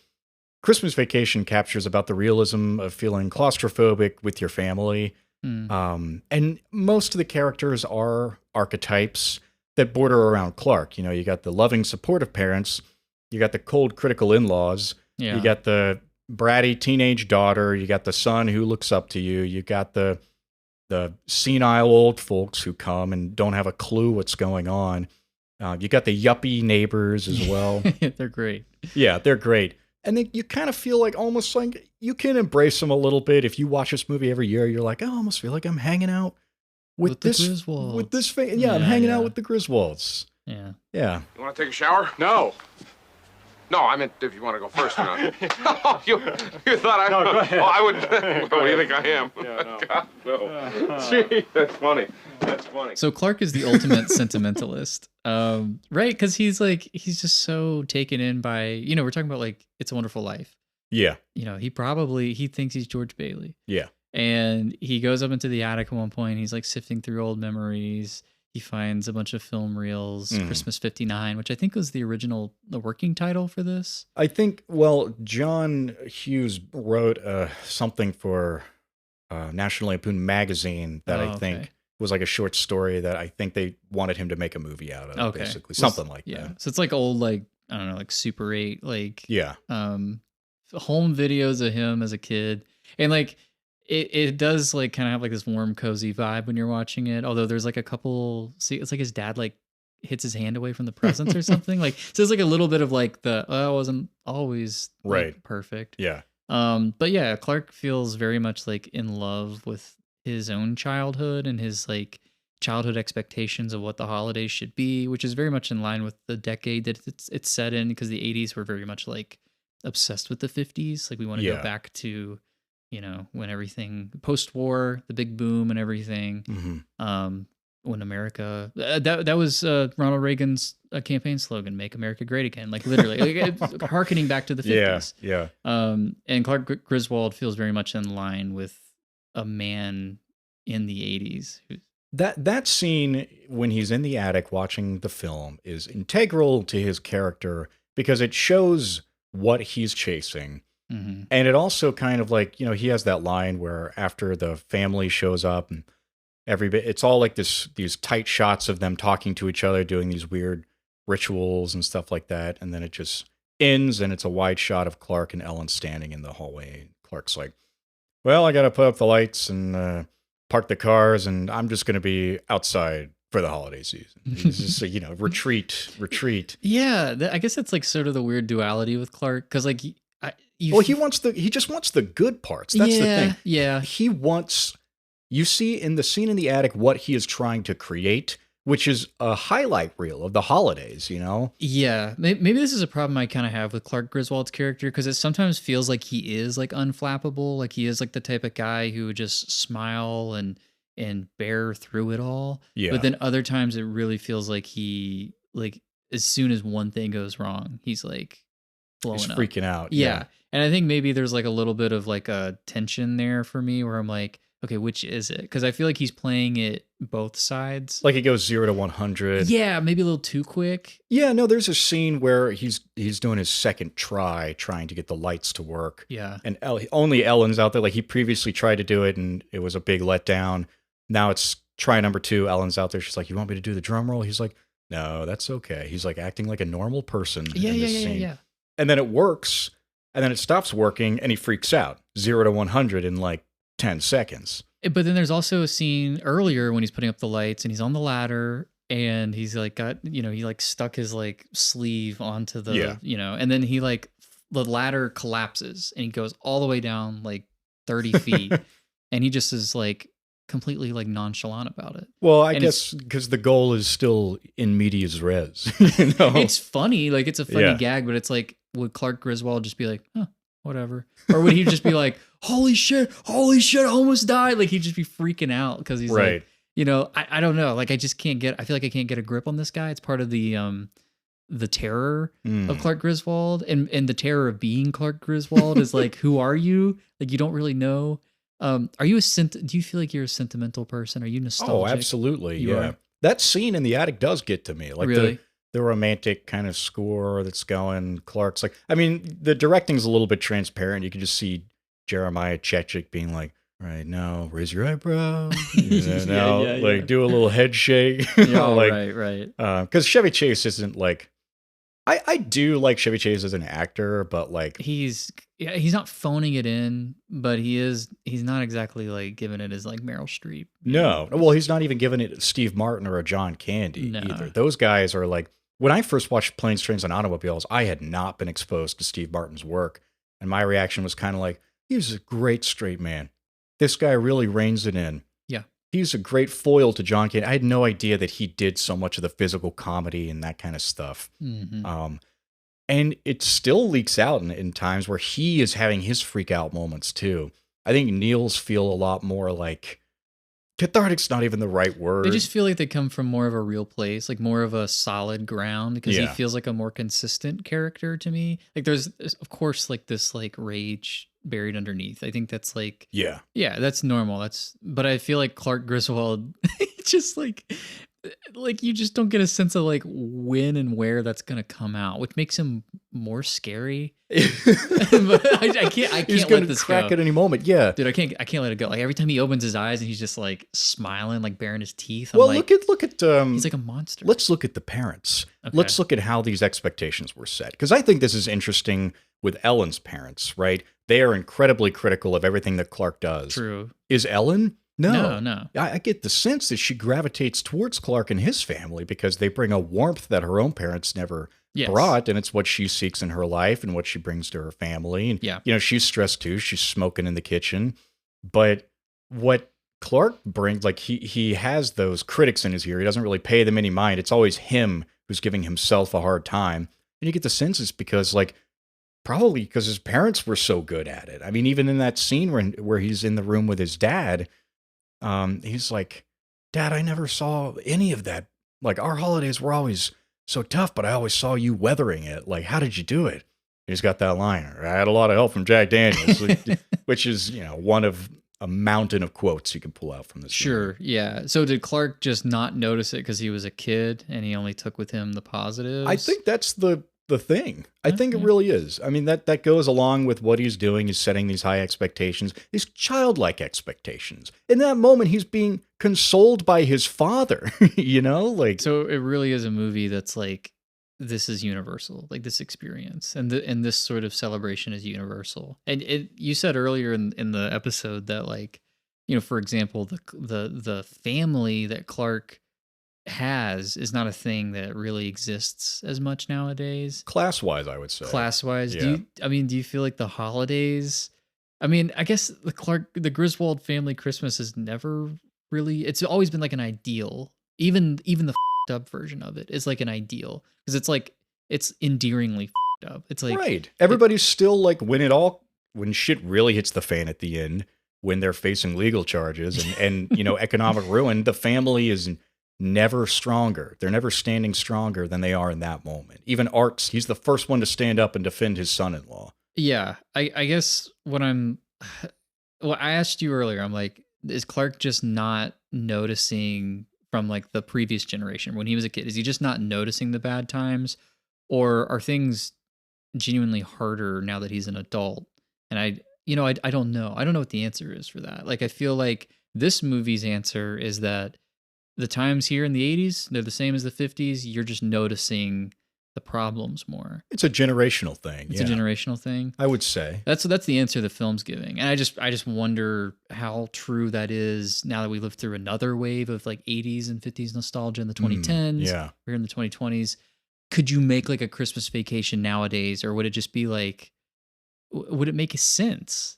Christmas Vacation captures about the realism of feeling claustrophobic with your family. And most of the characters are archetypes that border around Clark. You got the loving, supportive parents. You got the cold, critical in-laws. Yeah. You got the bratty teenage daughter. You got the son who looks up to you. You got the senile old folks who come and don't have a clue what's going on. You got the yuppie neighbors as well. They're great. Yeah, they're great. And then you kind of feel like almost like you can embrace them a little bit. If you watch this movie every year, you're like, I almost feel like I'm hanging out with this Griswolds. With this I'm hanging out with the Griswolds. Yeah. Yeah. You want to take a shower? No. No, I meant if you want to go first or not. Oh, you thought I... No, go ahead. Oh, I would... What do you think I am? Yeah, no. God, no. Gee, that's funny. That's funny. So Clark is the ultimate sentimentalist, right? Because he's just so taken in by, we're talking about like It's a Wonderful Life. Yeah. He thinks he's George Bailey. Yeah. And he goes up into the attic at one point. He's like sifting through old memories. He finds a bunch of film reels, Christmas 59, which I think was the working title for this. I think, John Hughes wrote something for National Lampoon magazine that I think was like a short story that I think they wanted him to make a movie out of. Okay. Basically, something like Yeah. that. So it's like old, like, I don't know, like Super 8, like Yeah. home videos of him as a kid. And like it does like kind of have like this warm, cozy vibe when you're watching it. Although there's like a couple, see, it's like his dad like hits his hand away from the presents or something. Like, so there's like a little bit of like the, I wasn't always like, Right. perfect. Yeah. But yeah, Clark feels very much like in love with his own childhood and his like childhood expectations of what the holidays should be, which is very much in line with the decade that it's set in, because the 80s were very much like obsessed with the 50s. Like we want to go back to, you know, when everything post-war, the big boom and everything. Mm-hmm. When America, that was Ronald Reagan's campaign slogan, "Make America Great Again." Like literally, like, harkening back to the 50s. Yeah. And Clark Griswold feels very much in line with a man in the 80s. That scene when he's in the attic watching the film is integral to his character because it shows what he's chasing. Mm-hmm. And it also kind of like, you know, he has that line where after the family shows up and it's all like these tight shots of them talking to each other, doing these weird rituals and stuff like that. And then it just ends and it's a wide shot of Clark and Ellen standing in the hallway. Clark's like, well, I got to put up the lights and park the cars and I'm just going to be outside for the holiday season. He's just, you know, retreat. Yeah. I guess that's like sort of the weird duality with Clark. Cause like, he just wants the good parts. That's the thing. Yeah. He wants, you see in the scene in the attic what he is trying to create, which is a highlight reel of the holidays, you know? Yeah. Maybe this is a problem I kind of have with Clark Griswold's character, because it sometimes feels like he is like unflappable. Like he is like the type of guy who would just smile and bear through it all. Yeah. But then other times it really feels like he, like, as soon as one thing goes wrong, he's like blowing up. Freaking out. Yeah. And I think maybe there's like a little bit of like a tension there for me where I'm like, okay, which is it? Because I feel like he's playing it both sides. Like it goes 0 to 100. Yeah, maybe a little too quick. Yeah, no, there's a scene where he's doing his second trying to get the lights to work. Yeah. And only Ellen's out there. Like he previously tried to do it and it was a big letdown. Now it's try number 2. Ellen's out there. She's like, you want me to do the drum roll? He's like, no, that's okay. He's like acting like a normal person in this scene. Yeah. And then it works. And then it stops working and he freaks out 0 to 100 in like 10 seconds. But then there's also a scene earlier when he's putting up the lights and he's on the ladder and he's like got, you know, he like stuck his like sleeve onto the, you know, and then he like, the ladder collapses and he goes all the way down like 30 feet and he just is like completely like nonchalant about it. Well, I guess because the goal is still in medias res. You know? It's funny. Like it's a funny gag, but it's like, would Clark Griswold just be like, huh, whatever? Or would he just be like, holy shit, I almost died. Like he'd just be freaking out because he's like, you know, I don't know. Like I feel like I can't get a grip on this guy. It's part of the terror of Clark Griswold and the terror of being Clark Griswold is like, who are you? Like you don't really know. Do you feel like you're a sentimental person? Are you nostalgic? Oh, absolutely. You are? That scene in the attic does get to me. Like really? The romantic kind of score that's going. Clark's like, I mean, the directing's a little bit transparent. You can just see Jeremiah Chechik being like, all right, now raise your eyebrow. Do a little head shake. Right. Because Chevy Chase isn't like, I do like Chevy Chase as an actor, but like he's not phoning it in, but he's not exactly like giving it as like Meryl Streep. No. Well, he's not even giving it Steve Martin or a John Candy either. Those guys are like, when I first watched Planes, Trains, and Automobiles, I had not been exposed to Steve Martin's work. And my reaction was kind of like, he's a great straight man. This guy really reins it in. Yeah. He's a great foil to John Candy. I had no idea that he did so much of the physical comedy and that kind of stuff. Mm-hmm. And it still leaks out in times where he is having his freak out moments too. I think Neil's feel a lot more like, cathartic's not even the right word. They just feel like they come from more of a real place, like more of a solid ground, because he feels like a more consistent character to me. Like there's of course like this like rage buried underneath. I think that's like yeah, that's normal. But I feel like Clark Griswold just like like you just don't get a sense of like when and where that's gonna come out, which makes him more scary. But I can't He's let gonna this crack go. at any moment. Yeah. Dude, I can't let it go. Like every time he opens his eyes and he's just like smiling, like baring his teeth. I'm Well, like, look at he's like a monster. let's look at the parents. Okay. Let's look at how these expectations were set. Because I think this is interesting with Ellen's parents, right? They are incredibly critical of everything that Clark does. True. Is Ellen? No. No. I get the sense that she gravitates towards Clark and his family because they bring a warmth that her own parents never brought, and it's what she seeks in her life and what she brings to her family. And, you know, she's stressed too. She's smoking in the kitchen. But what Clark brings, like he has those critics in his ear. He doesn't really pay them any mind. It's always him who's giving himself a hard time. And you get the sense it's because, like, probably because his parents were so good at it. I mean, even in that scene where he's in the room with his dad, he's like, Dad, I never saw any of that. Like, our holidays were always so tough, but I always saw you weathering it. Like, how did you do it? He's got that line. I had a lot of help from Jack Daniels, which is, you know, one of a mountain of quotes you can pull out from this. Sure, movie. yeah. So did Clark just not notice it because he was a kid and he only took with him the positives? I think that's the thing. I think it really is. I mean, that goes along with what he's doing. He's setting these high expectations, these childlike expectations. In that moment, he's being consoled by his father, you know? Like, so it really is a movie that's like, this is universal, like this experience and this sort of celebration is universal. And you said earlier in the episode that, like, you know, for example, the family that Clark has is not a thing that really exists as much nowadays. class-wise, I would say. Class-wise, Yeah. do you feel like the holidays? I mean, I guess the Griswold family Christmas is never really. It's always been like an ideal. Even the f***ed up version of it is like an ideal because it's like it's endearingly f***ed up. It's like right. Everybody's still like when shit really hits the fan at the end, when they're facing legal charges and you know, economic ruin, the family is never stronger. They're never standing stronger than they are in that moment. Even Art's, he's the first one to stand up and defend his son-in-law. Yeah, I guess I asked you earlier, I'm like, is Clark just not noticing from like the previous generation when he was a kid? Is he just not noticing the bad times, or are things genuinely harder now that he's an adult? And I don't know. I don't know what the answer is for that. Like, I feel like this movie's answer is that the times here in the 80s, they're the same as the 50s. You're just noticing the problems more. It's a generational thing. It's a generational thing. I would say. That's the answer the film's giving. And I just wonder how true that is now that we lived through another wave of like 80s and 50s nostalgia in the 2010s. Yeah. We're in the 2020s. Could you make like a Christmas Vacation nowadays, or would it just be like, would it make sense?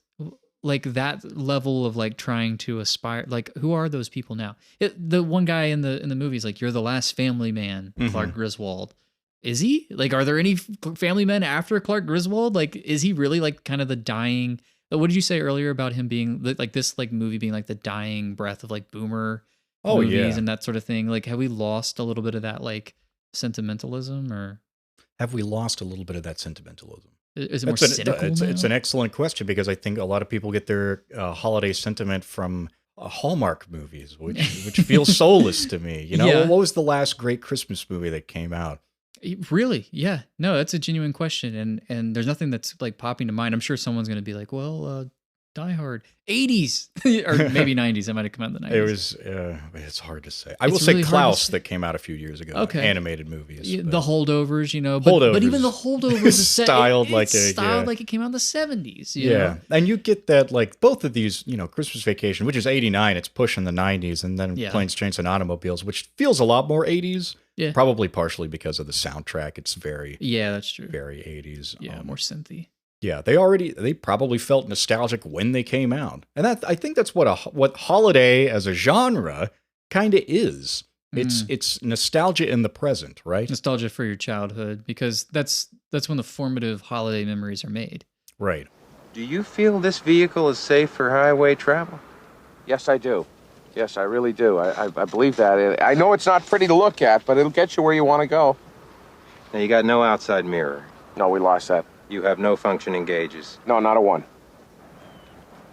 Like that level of like trying to aspire, like who are those people now? The one guy in the movie is like, you're the last family man, Clark Griswold. Is he? Like, are there any family men after Clark Griswold? Like, is he really like kind of the dying? What did you say earlier about him being like this like movie being like the dying breath of like boomer movies and that sort of thing? Like, have we lost a little bit of that like sentimentalism, or have we lost a little bit of that sentimentalism? Is it more cynical now? It's an excellent question, because I think a lot of people get their holiday sentiment from Hallmark movies, which feels soulless to me. You know, what was the last great Christmas movie that came out? Really? Yeah. No, that's a genuine question, and there's nothing that's like popping to mind. I'm sure someone's going to be like, well, Die Hard, 80s or maybe 90s. I might have come out in the 90s. It was. It's hard to say. I will say Klaus that came out a few years ago. Okay. Animated movies. Yeah, the Holdovers, you know, but even the Holdovers is styled like it came out in the 70s. You know? And you get that, like, both of these, you know, Christmas Vacation, which is 89, it's pushing the 90s, and then Planes, Trains, and Automobiles, which feels a lot more 80s. Yeah. Probably partially because of the soundtrack. It's very that's true. Very 80s. Yeah, more synthy. Yeah, they probably felt nostalgic when they came out, and I think that's what holiday as a genre kind of is. It's nostalgia in the present, right? Nostalgia for your childhood, because that's when the formative holiday memories are made. Right. Do you feel this vehicle is safe for highway travel? Yes, I do. Yes, I really do. I believe that. I know it's not pretty to look at, but it'll get you where you want to go. Now, you got no outside mirror. No, we lost that. You have no functioning gauges. No, not a one.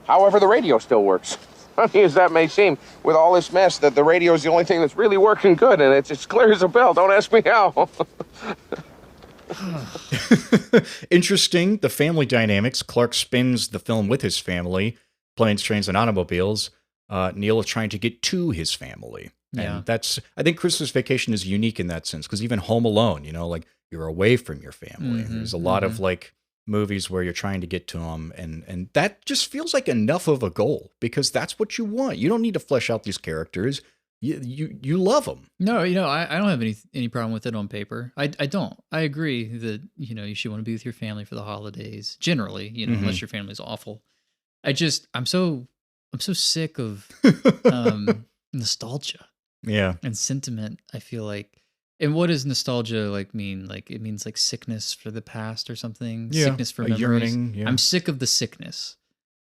However, the radio still works. funny as that may seem, with all this mess, that the radio is the only thing that's really working good, and it's as clear as a bell. Don't ask me how. Interesting, the family dynamics. Clark spins the film with his family, planes, trains, and automobiles. Neil is trying to get to his family. And I think Christmas Vacation is unique in that sense, because even Home Alone, like you're away from your family. There's a lot of like movies where you're trying to get to them, and that just feels like enough of a goal, because that's what you want. You don't need to flesh out these characters. You love them. No, I don't have any problem with it on paper. I don't. I agree that you should want to be with your family for the holidays. Generally, unless your family's awful. I'm so sick of nostalgia. Yeah. And sentiment, I feel like. And what does nostalgia like mean? Like it means like sickness for the past or something. Yeah. Sickness for memories. Yearning, yeah. I'm sick of the sickness.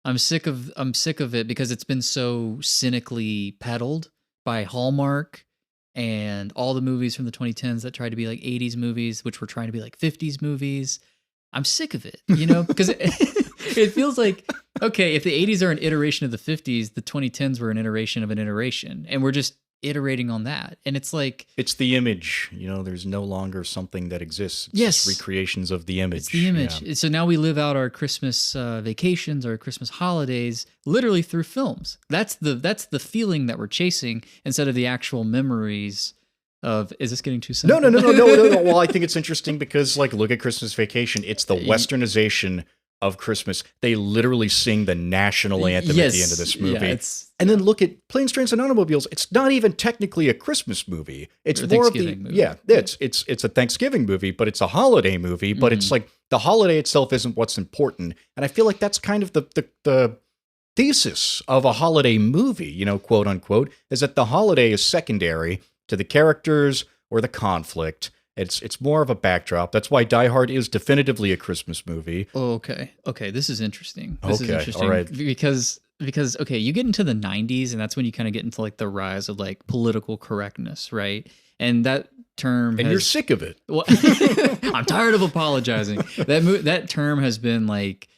I'm sick of it because it's been so cynically peddled by Hallmark and all the movies from the 2010s that tried to be like 80s movies, which were trying to be like 50s movies. I'm sick of it, because it feels like, okay, if the 80s are an iteration of the 50s, the 2010s were an iteration of an iteration, and we're just iterating on that. And it's like, it's the image, there's no longer something that exists. It's yes, just recreations of the image. It's the image. Yeah. So now we live out our Christmas vacations, our Christmas holidays, literally through films. That's the feeling that we're chasing, instead of the actual memories of, is this getting too simple? No. Well, I think it's interesting because, like, look at Christmas Vacation. It's the westernization of Christmas. They literally sing the national anthem at the end of this movie. Yeah, and then look at Planes, Trains, and Automobiles. It's not even technically a Christmas movie. It's more of the movie. Yeah, it's a Thanksgiving movie, but it's a holiday movie. But it's like the holiday itself isn't what's important. And I feel like that's kind of the thesis of a holiday movie, quote unquote, is that the holiday is secondary to the characters or the conflict. It's more of a backdrop. That's why Die Hard is definitively a Christmas movie. Oh, okay. This is interesting. This is interesting. All right. Because okay, you get into the 90s, and that's when you kind of get into like the rise of like political correctness, right? And that term, and you're sick of it. Well, I'm tired of apologizing. That term has been like,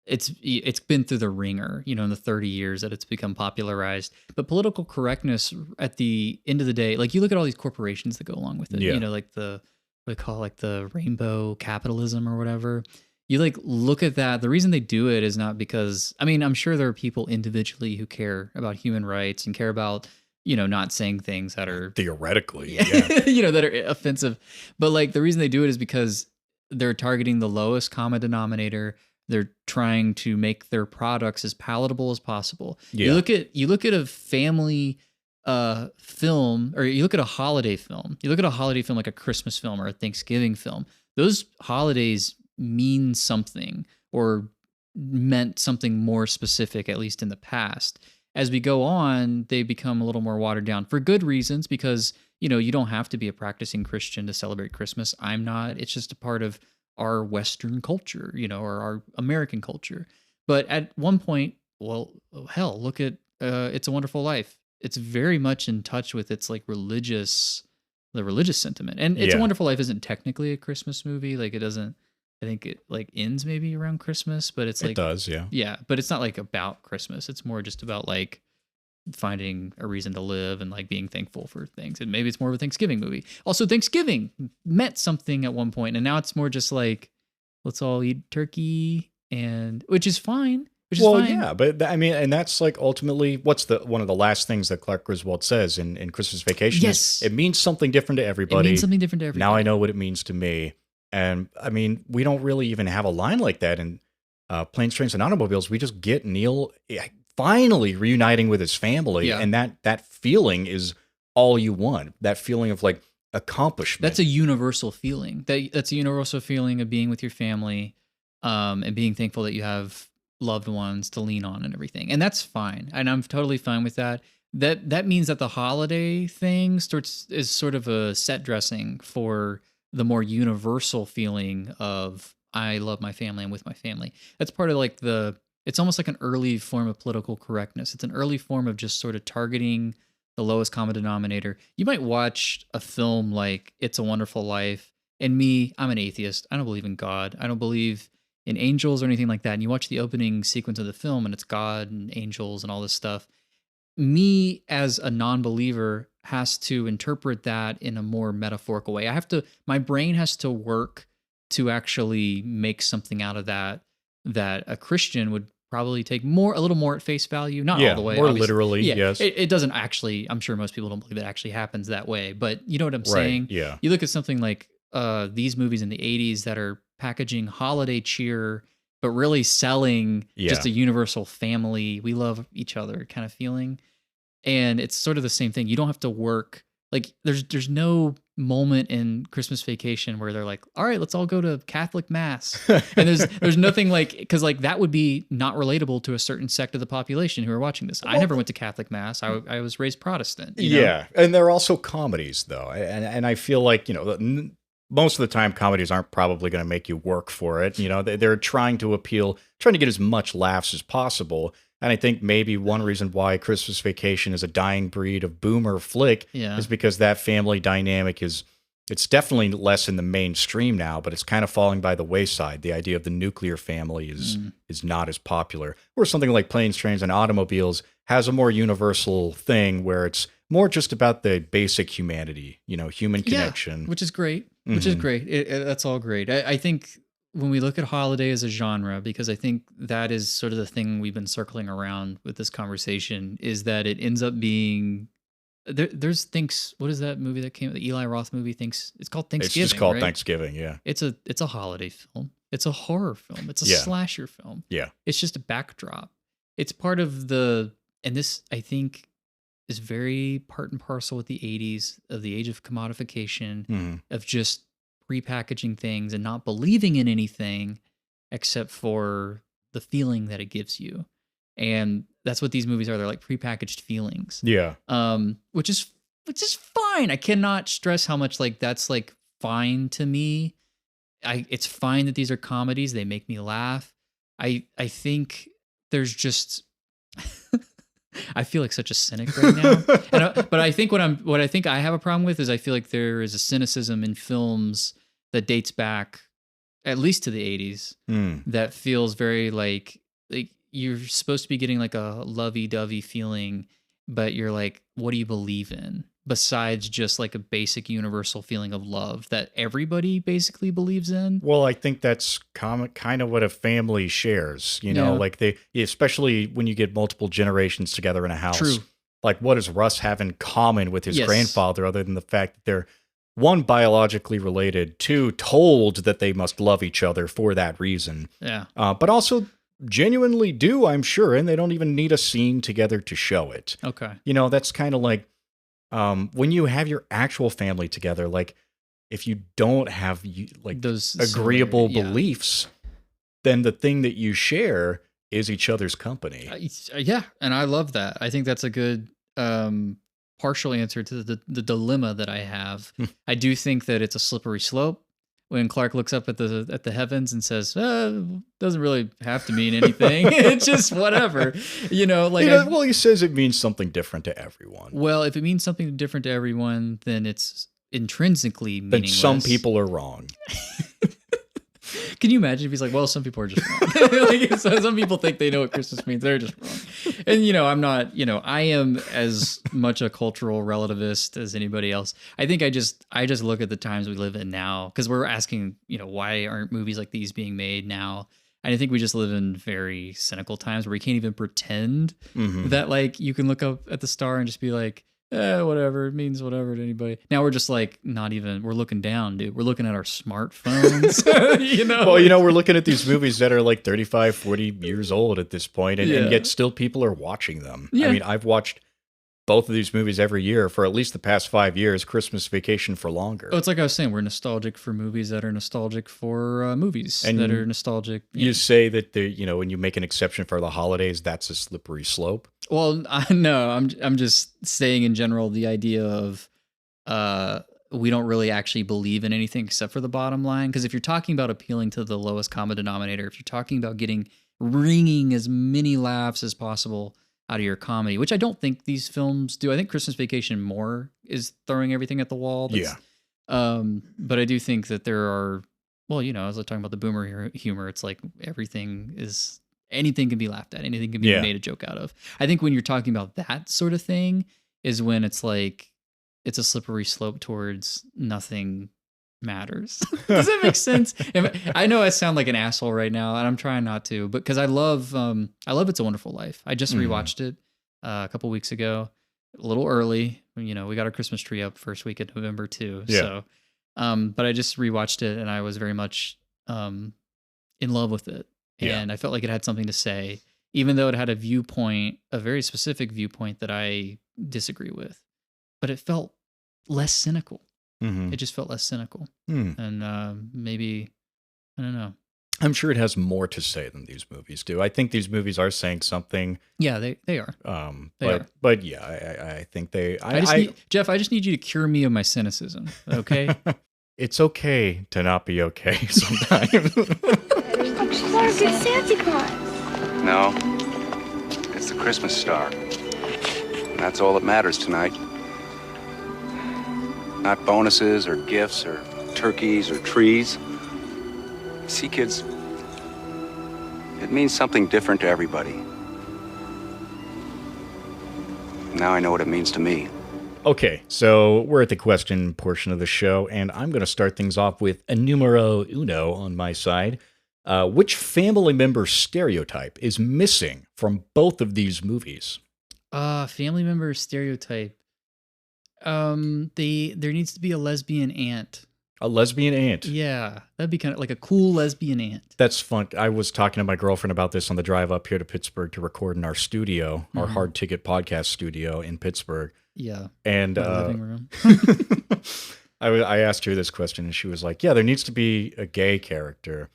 it's been through the ringer, in the 30 years that it's become popularized. But political correctness, at the end of the day, like you look at all these corporations that go along with it, like what they call like the rainbow capitalism or whatever. You like look at that. The reason they do it is not because, I'm sure there are people individually who care about human rights and care about, not saying things that are theoretically, that are offensive. But like the reason they do it is because they're targeting the lowest common denominator. They're trying to make their products as palatable as possible. Yeah. You look at a family film, or you look at a holiday film. You look at a holiday film like a Christmas film or a Thanksgiving film. Those holidays mean something, or meant something more specific, at least in the past. As we go on, they become a little more watered down for good reasons, because you don't have to be a practicing Christian to celebrate Christmas. I'm not. It's just a part of our Western culture, or our American culture. But at one point, well, hell, look at It's a Wonderful Life. It's very much in touch with its like the religious sentiment. And It's a Wonderful Life isn't technically a Christmas movie. Like it doesn't, I think it like ends maybe around Christmas, but it's like, it does, yeah. Yeah, but it's not like about Christmas. It's more just about like finding a reason to live and like being thankful for things. And maybe it's more of a Thanksgiving movie. Also, Thanksgiving meant something at one point, and now it's more just like, let's all eat turkey, and which is fine. Yeah, but and that's like ultimately what's one of the last things that Clark Griswold says in Christmas Vacation. Yes, it means something different to everybody. It means something different to everybody. Now I know what it means to me, and we don't really even have a line like that in Planes, Trains, and Automobiles. We just get Neil finally reuniting with his family, and that feeling is all you want. That feeling of like accomplishment. That's a universal feeling. That's a universal feeling of being with your family, and being thankful that you have loved ones to lean on and everything. And that's fine. And I'm totally fine with that. That means that the holiday thing is sort of a set dressing for the more universal feeling of I love my family, I'm with my family. That's part of like it's almost like an early form of political correctness. It's an early form of just sort of targeting the lowest common denominator. You might watch a film like It's a Wonderful Life, and I'm an atheist. I don't believe in God. I don't believe in angels or anything like that. And you watch the opening sequence of the film, and it's God and angels and all this stuff. me as a non-believer has to interpret that in a more metaphorical way. My brain has to work to actually make something out of that a Christian would probably take a little more at face value, not all the way. More obviously. literally, Yeah, yes. it doesn't actually, I'm sure most people don't believe it actually happens that way, but you know what I'm Right, saying? yeah. You look at something like these movies in the 80s that are packaging holiday cheer, but really selling just a universal family, we love each other kind of feeling. And it's sort of the same thing. You don't have to work. Like there's no moment in Christmas Vacation where they're like, all right, let's all go to Catholic mass. And there's nothing like, because like that would be not relatable to a certain sect of the population who are watching this. I never went to Catholic mass. I was raised Protestant. You know? Yeah. And they're also comedies though. And I feel like, most of the time comedies aren't probably going to make you work for it. They're trying to get as much laughs as possible. And I think maybe one reason why Christmas Vacation is a dying breed of boomer flick is because that family dynamic it's definitely less in the mainstream now, but it's kind of falling by the wayside. The idea of the nuclear family is not as popular. Or something like Planes, Trains, and Automobiles has a more universal thing where it's more just about the basic humanity, human connection. Which is great. Which is great. That's all great. I think when we look at holiday as a genre, because I think that is sort of the thing we've been circling around with this conversation, is that it ends up being there's Thinks. What is that movie that came? The Eli Roth movie. It's called Thanksgiving. It's just called right? Thanksgiving. Yeah. It's a holiday film. It's a horror film. It's a slasher film. Yeah. It's just a backdrop. It's part of and this I think is very part and parcel with the 80s, of the age of commodification, of just repackaging things and not believing in anything except for the feeling that it gives you. And that's what these movies are. They're like prepackaged feelings. Yeah. Which is fine. I cannot stress how much like that's like fine to me. It's fine that these are comedies. They make me laugh. I think there's just I feel like such a cynic right now. But I think what I think I have a problem with is I feel like there is a cynicism in films that dates back at least to the 80s that feels very like you're supposed to be getting like a lovey-dovey feeling, but you're like, what do you believe in? Besides just like a basic universal feeling of love that everybody basically believes in. Well, I think that's kind of what a family shares, like especially when you get multiple generations together in a house. True. Like what does Russ have in common with his grandfather other than the fact that they're, one, biologically related, two, told that they must love each other for that reason. Yeah. But also genuinely do, I'm sure, and they don't even need a scene together to show it. Okay. That's kind of like, when you have your actual family together, like if you don't have like those agreeable beliefs, then the thing that you share is each other's company. Yeah, and I love that. I think that's a good partial answer to the dilemma that I have. I do think that it's a slippery slope. When Clark looks up at the heavens and says, doesn't really have to mean anything. It's just whatever, well, he says it means something different to everyone. Well, if it means something different to everyone, then it's intrinsically meaningless. Then some people are wrong. Can you imagine if he's like, well, some people are just wrong. Some people think they know what Christmas means. They're just wrong. And, I'm not, I am as much a cultural relativist as anybody else. I think I just look at the times we live in now, because we're asking, why aren't movies like these being made now? And I think we just live in very cynical times where we can't even pretend that like you can look up at the star and just be like, whatever, it means whatever to anybody. Now we're just like, we're looking down, dude. We're looking at our smartphones, Well, we're looking at these movies that are like 35, 40 years old at this point, and yet still people are watching them. Yeah. I mean, I've watched both of these movies every year for at least the past 5 years, Christmas Vacation for longer. Oh, it's like I was saying, we're nostalgic for movies that are nostalgic for movies and that are nostalgic. You say that, when you make an exception for the holidays, that's a slippery slope. Well, no, I'm just saying in general, the idea of we don't really actually believe in anything except for the bottom line. Because if you're talking about appealing to the lowest common denominator, if you're talking about wringing as many laughs as possible out of your comedy, which I don't think these films do. I think Christmas Vacation more is throwing everything at the wall. But I do think that there are, well, as I was talking about the boomer humor, it's like everything is anything can be laughed at, anything can be made a joke out of. I think when you're talking about that sort of thing is when it's like it's a slippery slope towards nothing matters. Does that make sense? I know I sound like an asshole right now, and I'm trying not to, but because I love It's a Wonderful Life. I just rewatched it a couple weeks ago, a little early. We got our Christmas tree up first week of November too. Yeah. So, but I just rewatched it, and I was very much in love with it, and I felt like it had something to say, even though it had a very specific viewpoint that I disagree with, but it felt less cynical. It just felt less cynical. And maybe, I don't know. I'm sure it has more to say than these movies do. I think these movies are saying something. Yeah, they are. But yeah, I think they. Jeff, I just need you to cure me of my cynicism, okay? It's okay to not be okay sometimes. Clark, it's Santa Claus. No, it's the Christmas star. And that's all that matters tonight. Not bonuses or gifts or turkeys or trees. See, kids, it means something different to everybody. Now I know what it means to me. Okay, so we're at the question portion of the show, and I'm going to start things off with a numero uno on my side. Which family member stereotype is missing from both of these movies? Family member stereotype. There needs to be a lesbian aunt. A lesbian aunt. Yeah, that'd be kind of like a cool lesbian aunt. That's fun. I was talking to my girlfriend about this on the drive up here to Pittsburgh to record in our studio, our Hard Ticket podcast studio in Pittsburgh. Yeah. And living room. I asked her this question, and she was like, "Yeah, there needs to be a gay character."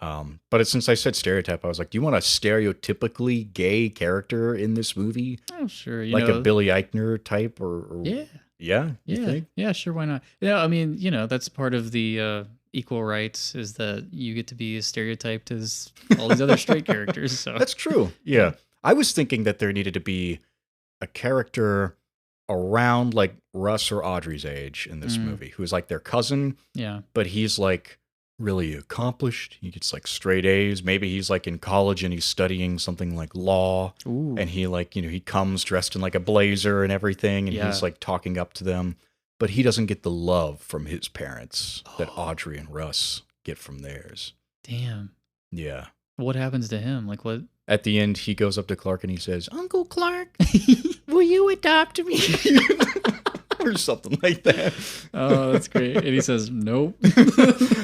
But since I said stereotype, I was like, "Do you want a stereotypically gay character in this movie? Oh, sure. Like a Billy Eichner type, or yeah." Yeah, you think? Yeah, sure, why not? Yeah, I mean, that's part of the equal rights is that you get to be as stereotyped as all these other straight characters. So that's true. Yeah. I was thinking that there needed to be a character around like Russ or Audrey's age in this movie who's like their cousin. Yeah. But he's like really accomplished. He gets like straight A's. Maybe he's like in college and he's studying something like law. Ooh. And he like, he comes dressed in like a blazer and everything, and he's like talking up to them, but he doesn't get the love from his parents that Audrey and Russ get from theirs. Damn. Yeah. What happens to him? Like what? At the end, he goes up to Clark and he says, "Uncle Clark, will you adopt me?" Or something like that. Oh, that's great. And he says, "Nope."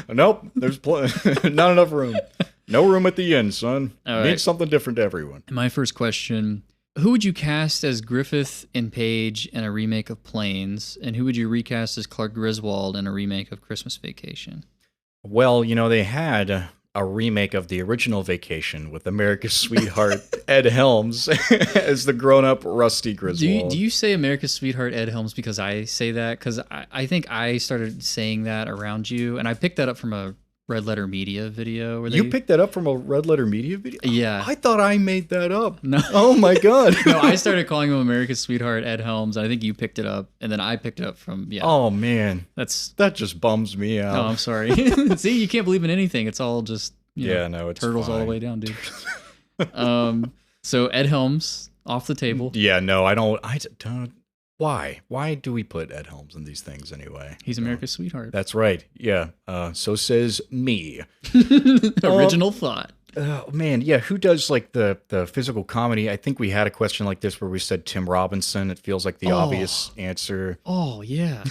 Nope, there's not enough room. No room at the end, son. All Need right. something different to everyone. My first question, who would you cast as Griffith and Page in a remake of Planes? And who would you recast as Clark Griswold in a remake of Christmas Vacation? Well, they had a remake of the original Vacation with America's sweetheart Ed Helms as the grown-up Rusty Griswold. Do you say America's sweetheart Ed Helms because I say that? Because I think I started saying that around you, and I picked that up from a Red Letter Media video. Where You picked that up from a Red Letter Media video? Yeah. I thought I made that up. No. Oh my God. No, I started calling him America's sweetheart Ed Helms. I think you picked it up, and then I picked it up from, Oh man. That just bums me out. Oh, I'm sorry. See, you can't believe in anything. It's all just, it's turtles fine. all the way down, dude. So Ed Helms off the table. Yeah, no, I don't. Why? Why do we put Ed Helms in these things anyway? He's America's sweetheart. That's right. Yeah. So says me. Original thought. Oh man, yeah. Who does like the physical comedy? I think we had a question like this where we said Tim Robinson. It feels like the obvious answer. Oh yeah.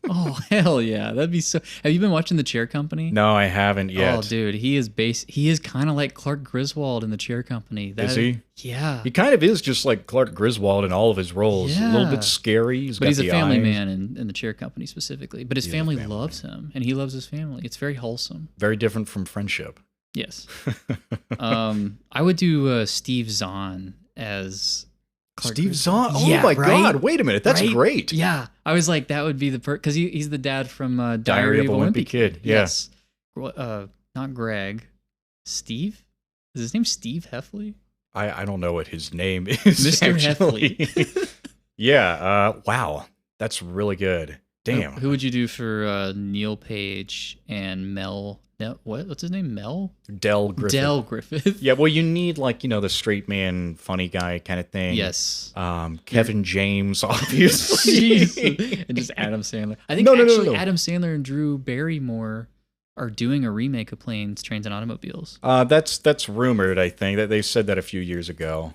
Oh hell yeah. That'd be so. Have you been watching The Chair Company? No, I haven't yet. Oh dude, he is kind of like Clark Griswold in The Chair Company. Is he? Yeah. He kind of is just like Clark Griswold in all of his roles. Yeah. A little bit scary. But he's a family eyes. man in The Chair Company specifically. But his family loves him, and he loves his family. It's very wholesome. Very different from Friendship. Yes. I would do Steve Zahn as Clark Steve Griswold. Zahn? Oh my God. Wait a minute. That's Right? great. Yeah. I was like, that would be the because he's the dad from Diary of a Wimpy Kid. Yeah. Yes. Not Greg. Steve? Is his name Steve Heffley? I don't know what his name is. Mr. actually. Heffley. Yeah. Wow. That's really good. Damn. Who would you do for Neil Page and Mel What's his name? Mel? Del Griffith. Del Griffith. Yeah, well, you need like, the straight man, funny guy kind of thing. Yes. Kevin James, obviously. Jeez. And just Adam Sandler. I think No. Adam Sandler and Drew Barrymore are doing a remake of Planes, Trains, and Automobiles. That's rumored, I think. That they said that a few years ago.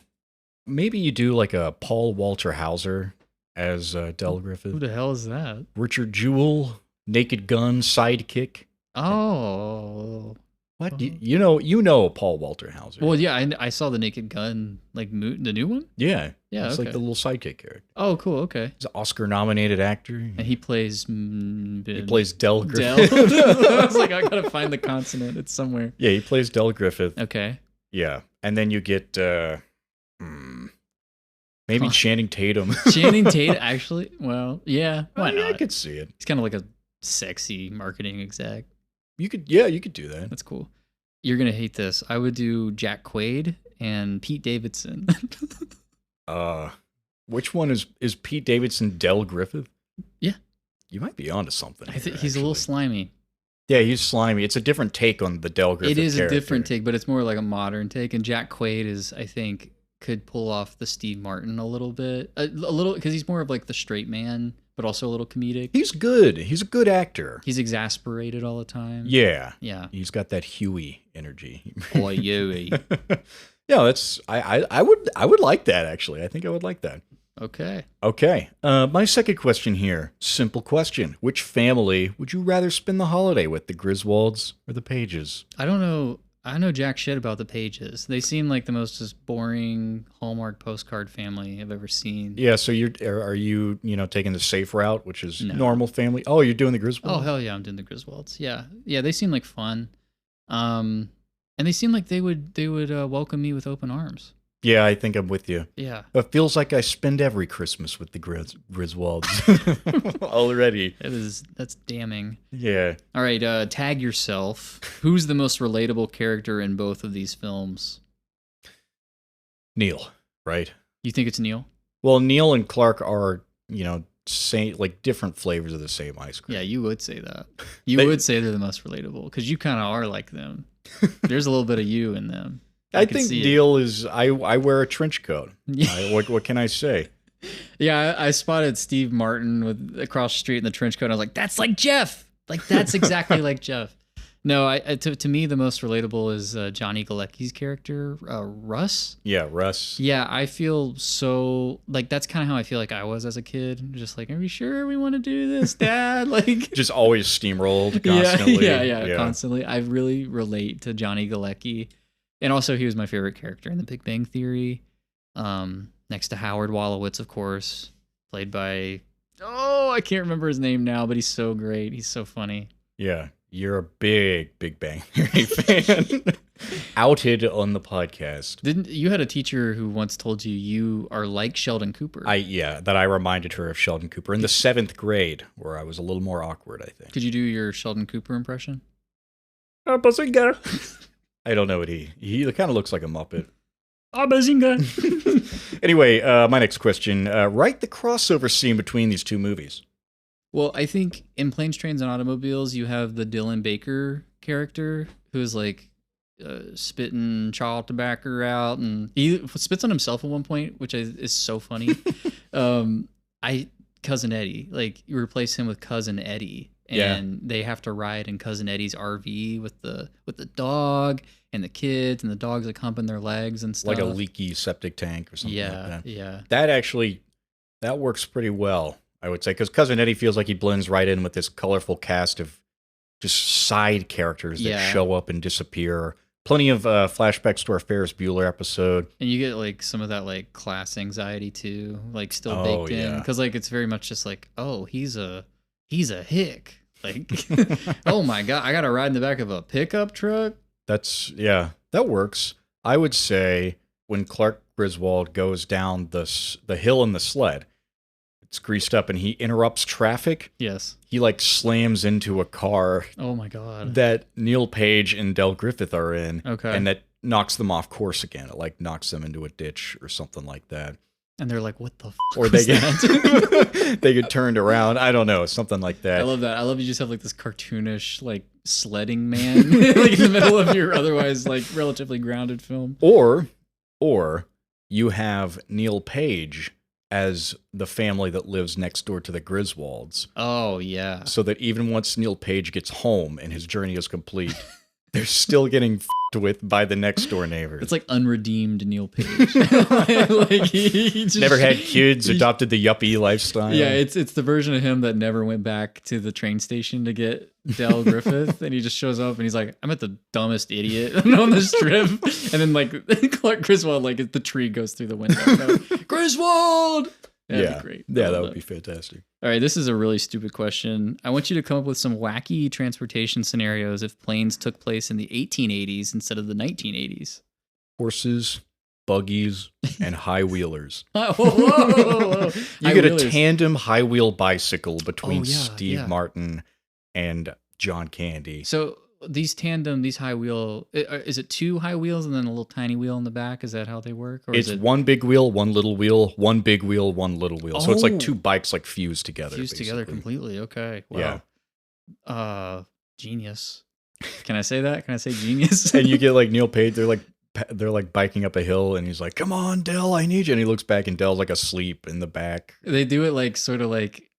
Maybe you do like a Paul Walter Hauser as Del Griffith. Who the hell is that? Richard Jewell, Naked Gun, sidekick. Oh. What? You know Paul Walter Hauser. Well, yeah, I saw the Naked Gun, like the new one. Yeah. Yeah, It's okay. like the little sidekick character. Oh, cool. Okay. He's an Oscar-nominated actor. And he plays. He plays Del Del. Griffith. I was like, I gotta find the consonant. It's somewhere. Yeah, he plays Del Griffith. Okay. Yeah, and then you get maybe Channing Tatum. Channing Tatum, actually. Well, yeah. Why not? I could see it. He's kind of like a sexy marketing exec. You could do that. That's cool. You're gonna hate this. I would do Jack Quaid and Pete Davidson. Which one is Pete Davidson? Del Griffith? Yeah. You might be onto something. I think here, he's a little actually. slimy. Yeah, he's slimy. It's a different take on the Del Griffith. It is character. a different take, but it's more like a modern take. And Jack Quaid is, I think, could pull off the Steve Martin a little bit, a little because he's more of like the straight man, but also a little comedic. He's good. He's a good actor. He's exasperated all the time. Yeah. Yeah. He's got that Huey energy. Boy, Yui. Yeah, that's I would like that actually. I think I would like that. Okay. Okay. My second question here. Simple question. Which family would you rather spend the holiday with, the Griswolds or the Pages? I don't know. I know jack shit about the Pages. They seem like the most just boring Hallmark postcard family I've ever seen. Yeah, so are you taking the safe route, which is normal family? Oh, you're doing the Griswolds? Oh, hell yeah, I'm doing the Griswolds. Yeah. Yeah, they seem like fun. And they seem like they would welcome me with open arms. Yeah, I think I'm with you. Yeah. It feels like I spend every Christmas with the Griswolds already. That's damning. Yeah. All right, tag yourself. Who's the most relatable character in both of these films? Neil, right? You think it's Neil? Well, Neil and Clark are, like different flavors of the same ice cream. Yeah, you would say that. You would say they're the most relatable because you kind of are like them. There's a little bit of you in them. I think Neil is. I wear a trench coat. What can I say? Yeah, I spotted Steve Martin across the street in the trench coat. And I was like, that's like Jeff. Like that's exactly like Jeff. No, to me the most relatable is Johnny Galecki's character, Russ. Yeah, Russ. Yeah, I feel so like that's kind of how I feel like I was as a kid. Just like, are we sure we want to do this, Dad? Like, just always steamrolled constantly. Yeah, constantly. I really relate to Johnny Galecki, and also he was my favorite character in The Big Bang Theory. Next to Howard Wolowitz, of course, played by I can't remember his name now, but he's so great. He's so funny. Yeah. You're a Big Bang Theory fan. Outed on the podcast. Didn't you had a teacher who once told you are like Sheldon Cooper? That I reminded her of Sheldon Cooper in the 7th grade, where I was a little more awkward, I think. Could you do your Sheldon Cooper impression? Bazinga. I don't know what he kind of looks like a Muppet. Bazinga. Anyway, my next question. Write the crossover scene between these two movies. Well, I think in Planes, Trains, and Automobiles, you have the Dylan Baker character who's like spitting chaw tobacco out, and he spits on himself at one point, which is so funny. Cousin Eddie, like you replace him with Cousin Eddie, and they have to ride in Cousin Eddie's RV with the dog and the kids, and the dog's like humping their legs and stuff, like a leaky septic tank or something like that. Yeah, that works pretty well, I would say, because Cousin Eddie feels like he blends right in with this colorful cast of just side characters that show up and disappear. Plenty of flashbacks to our Ferris Bueller episode. And you get like some of that like class anxiety too, like still baked in. Because like it's very much just like, oh, he's a hick. Like, oh my God, I got to ride in the back of a pickup truck. That works. I would say when Clark Griswold goes down the hill in the sled, it's greased up and he interrupts traffic. Yes. He like slams into a car. Oh my God. That Neil Page and Del Griffith are in. Okay. And that knocks them off course again. It like knocks them into a ditch or something like that. And they're like, what the fuck? Or they get turned around. I don't know. Something like that. I love that. I love you just have like this cartoonish, like sledding man like in the middle of your otherwise like relatively grounded film. Or you have Neil Page as the family that lives next door to the Griswolds. Oh, yeah. So that even once Neil Page gets home and his journey is complete, they're still getting f***ed with by the next door neighbors. It's like unredeemed Neil Page. Like he just, never had kids, adopted the yuppie lifestyle. Yeah, it's the version of him that never went back to the train station to get Del Griffith, and he just shows up and he's like, "I'm at the dumbest idiot on this trip," and then like Clark Griswold, like the tree goes through the window. Griswold. That'd be great. Yeah, that would be fantastic. All right, this is a really stupid question. I want you to come up with some wacky transportation scenarios if planes took place in the 1880s instead of the 1980s. Horses, buggies, and high wheelers. Whoa. You get a tandem high wheel bicycle between Steve Martin and John Candy. So these high wheel, is it 2 high wheels and then a little tiny wheel in the back? Is that how they work? Or it's is it 1 big wheel, 1 little wheel, 1 big wheel, 1 little wheel. So it's like 2 bikes like fused together. Fused together completely. Okay. Wow. Yeah. Genius. Can I say that? Can I say genius? And you get like Neil Page, they're like biking up a hill and he's like, "Come on, Del, I need you." And he looks back and Del's like asleep in the back. They do it like sort of like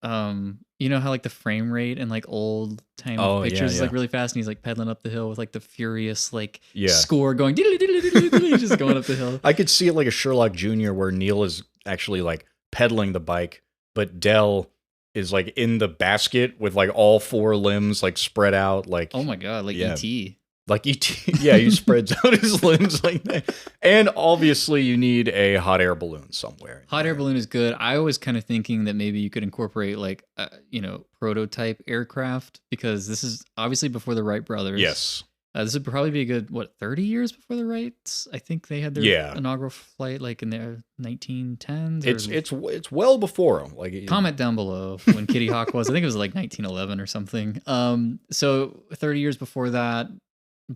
you know how like the frame rate and like old time pictures is like really fast, and he's like pedaling up the hill with like the furious like score going just going up the hill. I could see it like a Sherlock Jr. where Neil is actually like pedaling the bike, but Del is like in the basket with like all 4 limbs like spread out like, oh my god, like E.T. Like E.T. Yeah, he spreads out his limbs like that. And obviously you need a hot air balloon somewhere. Hot air balloon is good. I was kind of thinking that maybe you could incorporate like, prototype aircraft, because this is obviously before the Wright brothers. Yes. This would probably be a good, 30 years before the Wrights? I think they had their inaugural flight like in the 1910s. It's well before them. Like comment down below when Kitty Hawk was. I think it was like 1911 or something. So 30 years before that.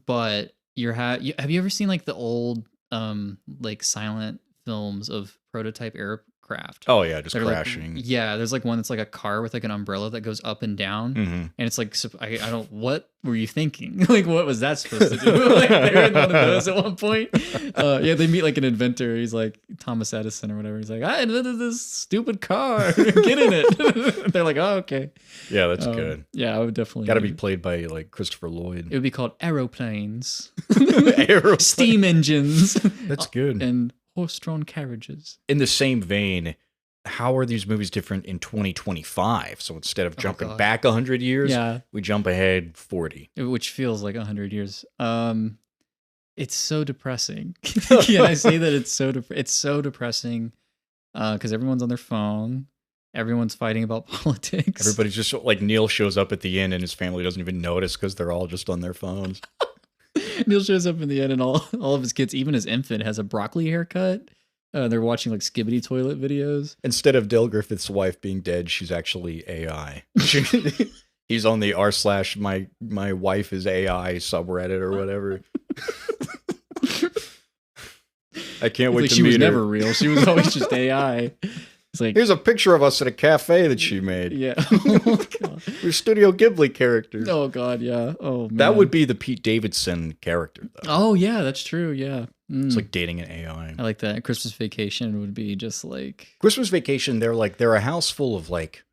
But have you ever seen like the old like silent films of prototype aircraft? Oh yeah, just crashing. Like, there's like one that's like a car with like an umbrella that goes up and down, and it's like I don't. What were you thinking? Like what was that supposed to do? Like they were in one of those at one point. They meet like an inventor. He's like Thomas Edison or whatever. He's like, I invented this stupid car. Get in it. They're like, oh okay. Yeah, that's good. Yeah, I would definitely. Got to be played by like Christopher Lloyd. It would be called aeroplanes. Steam engines. That's good. And horse-drawn carriages. In the same vein, how are these movies different in 2025? So instead of jumping back 100 years, we jump ahead 40. Which feels like 100 years. It's so depressing. Can I say that it's so depressing? Because everyone's on their phone. Everyone's fighting about politics. Everybody's just like Neil shows up at the end and his family doesn't even notice because they're all just on their phones. Neil shows up in the end and all of his kids, even his infant, has a broccoli haircut. They're watching like Skibbity toilet videos. Instead of Del Griffith's wife being dead, she's actually AI. He's on the r/my wife is AI subreddit or whatever. I can't wait to meet her. She was never real. She was always just AI. It's like, here's a picture of us at a cafe that she made. Yeah. Oh, God. We're Studio Ghibli characters. Oh, God, yeah. Oh, man. That would be the Pete Davidson character, though. Oh, yeah, that's true, yeah. It's like dating an AI. I like that. Christmas Vacation would be just like... Christmas Vacation, they're a house full of like,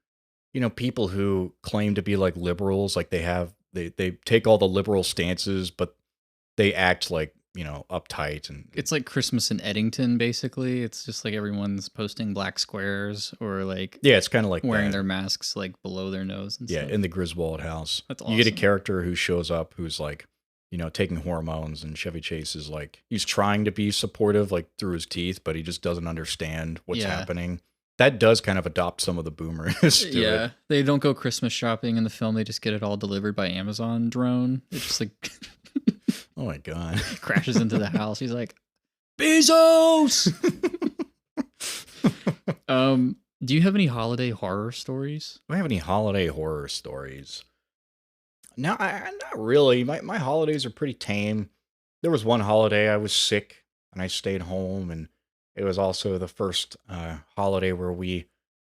people who claim to be like liberals. Like they take all the liberal stances, but they act like, uptight. And it's like Christmas in Eddington, basically. It's just like everyone's posting black squares or like... Yeah, it's kind of like wearing their masks like below their nose and stuff. Yeah, in the Griswold house. That's awesome. You get a character who shows up who's like, taking hormones, and Chevy Chase is like, he's trying to be supportive like through his teeth, but he just doesn't understand what's happening. That does kind of adopt some of the boomers. Yeah, they don't go Christmas shopping in the film. They just get it all delivered by Amazon drone. It's just like... Oh my God. Crashes into the house. He's like, Bezos! Do you have any holiday horror stories? Do I have any holiday horror stories? No, not really. My holidays are pretty tame. There was one holiday I was sick and I stayed home, and it was also the first holiday where we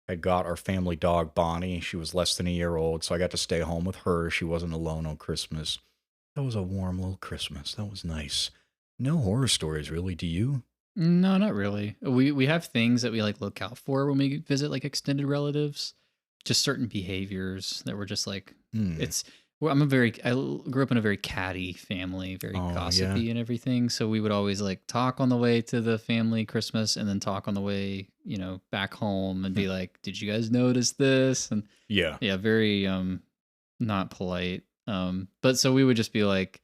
had got our family dog, Bonnie. She was less than a year old, so I got to stay home with her. She wasn't alone on Christmas. That was a warm little Christmas. That was nice. No horror stories, really, do you? No, not really. We have things that we like look out for when we visit like extended relatives. Just certain behaviors that we're just like it's. Well, I grew up in a very catty family, very gossipy and everything. So we would always like talk on the way to the family Christmas, and then talk on the way, back home, and be like, "Did you guys notice this?" And yeah, very not polite. But so we would just be like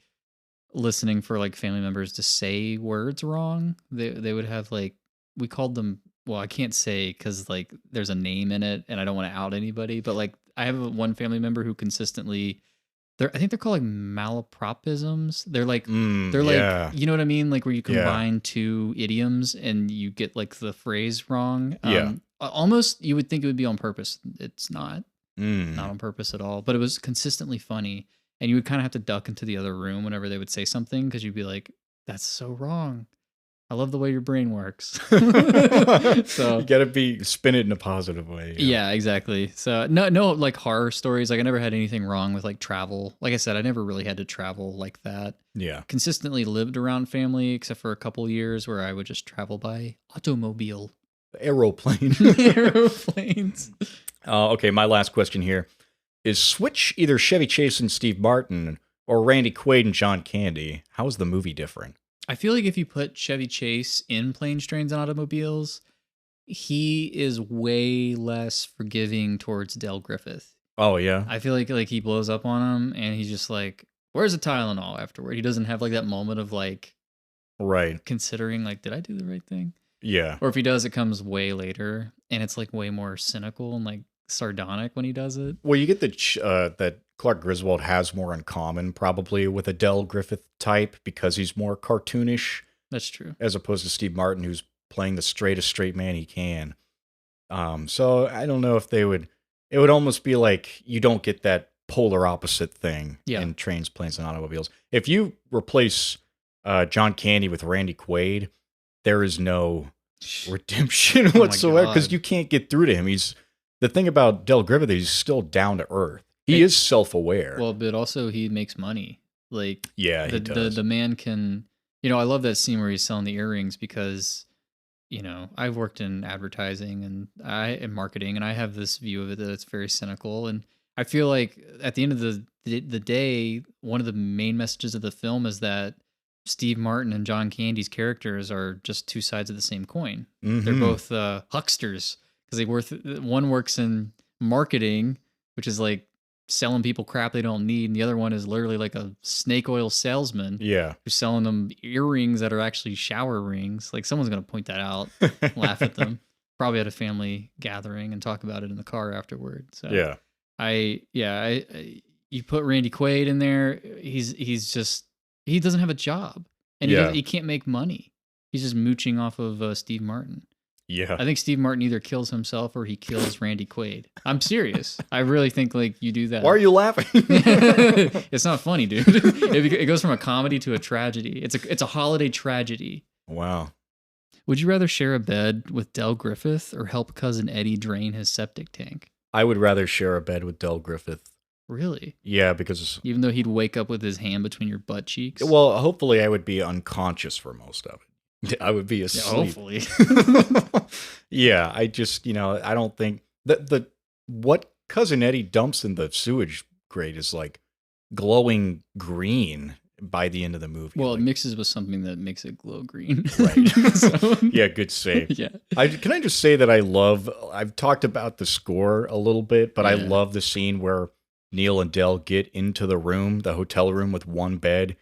listening for like family members to say words wrong. They would have like, we called them, well, I can't say because like there's a name in it and I don't want to out anybody, but like I have one family member who consistently, I think they're called like malapropisms. They're like you know what I mean, like where you combine two idioms and you get like the phrase wrong. Almost you would think it would be on purpose. It's not on purpose at all, but it was consistently funny. And you would kind of have to duck into the other room whenever they would say something, because you'd be like, that's so wrong. I love the way your brain works. So you got to spin it in a positive way. Yeah, exactly. So no like horror stories. Like I never had anything wrong with like travel. Like I said, I never really had to travel like that. Yeah. Consistently lived around family, except for a couple years where I would just travel by automobile. Aeroplane. Aeroplanes. Okay, my last question here. Is switch either Chevy Chase and Steve Martin or Randy Quaid and John Candy? How is the movie different? I feel like if you put Chevy Chase in Planes, Trains, and Automobiles, he is way less forgiving towards Del Griffith. Oh, yeah? I feel like he blows up on him, and he's just like, where's the Tylenol afterward? He doesn't have like that moment of like, right, considering like, did I do the right thing? Yeah. Or if he does, it comes way later, and it's like way more cynical and like sardonic when he does it. Well, you get that Clark Griswold has more in common probably with a Del Griffith type because he's more cartoonish. That's true. As opposed to Steve Martin, who's playing the straightest straight man he can. So I don't know if it would almost be like you don't get that polar opposite thing in Trains, Planes, and Automobiles. If you replace John Candy with Randy Quaid, there is no redemption whatsoever because you can't get through to him. The thing about Del Griffith, he's still down to earth. He is self-aware. Well, but also he makes money. Like, yeah, he does. The man can, I love that scene where he's selling the earrings because, I've worked in advertising and marketing, and I have this view of it that it's very cynical. And I feel like at the end of the day, one of the main messages of the film is that Steve Martin and John Candy's characters are just two sides of the same coin. Mm-hmm. They're both hucksters. Because one works in marketing, which is like selling people crap they don't need, and the other one is literally like a snake oil salesman. Yeah, who's selling them earrings that are actually shower rings. Like someone's gonna point that out, laugh at them. Probably at a family gathering and talk about it in the car afterward. So you put Randy Quaid in there. He doesn't have a job, and he can't make money. He's just mooching off of Steve Martin. Yeah. I think Steve Martin either kills himself or he kills Randy Quaid. I'm serious. I really think like you do that. Why are you laughing? It's not funny, dude. It goes from a comedy to a tragedy. It's a holiday tragedy. Wow. Would you rather share a bed with Del Griffith or help cousin Eddie drain his septic tank? I would rather share a bed with Del Griffith. Really? Yeah, because even though he'd wake up with his hand between your butt cheeks? Well, hopefully I would be unconscious for most of it. I would be asleep. Hopefully. Yeah, I just, I don't think what Cousin Eddie dumps in the sewage grate is like glowing green by the end of the movie. Well, it mixes with something that makes it glow green. Right. Yeah, good save. Yeah. Can I just say that I've talked about the score a little bit, but I love the scene where Neil and Del get into the hotel room with one bed,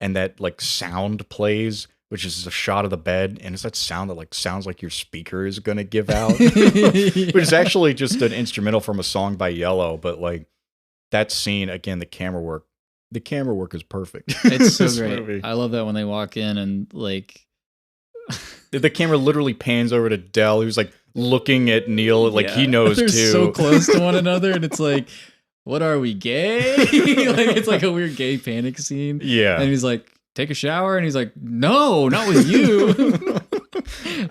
and that like sound plays, which is a shot of the bed, and it's that sound that like sounds like your speaker is gonna give out, which is actually just an instrumental from a song by Yellow. But like that scene again, the camera work is perfect. It's so great. Movie. I love that when they walk in and like the camera literally pans over to Del, who's like looking at Neil, like he knows they're too. So close to one another, and it's like, what are we, gay? Like it's like a weird gay panic scene. Yeah, and he's like, take a shower, and he's like, no, not with you.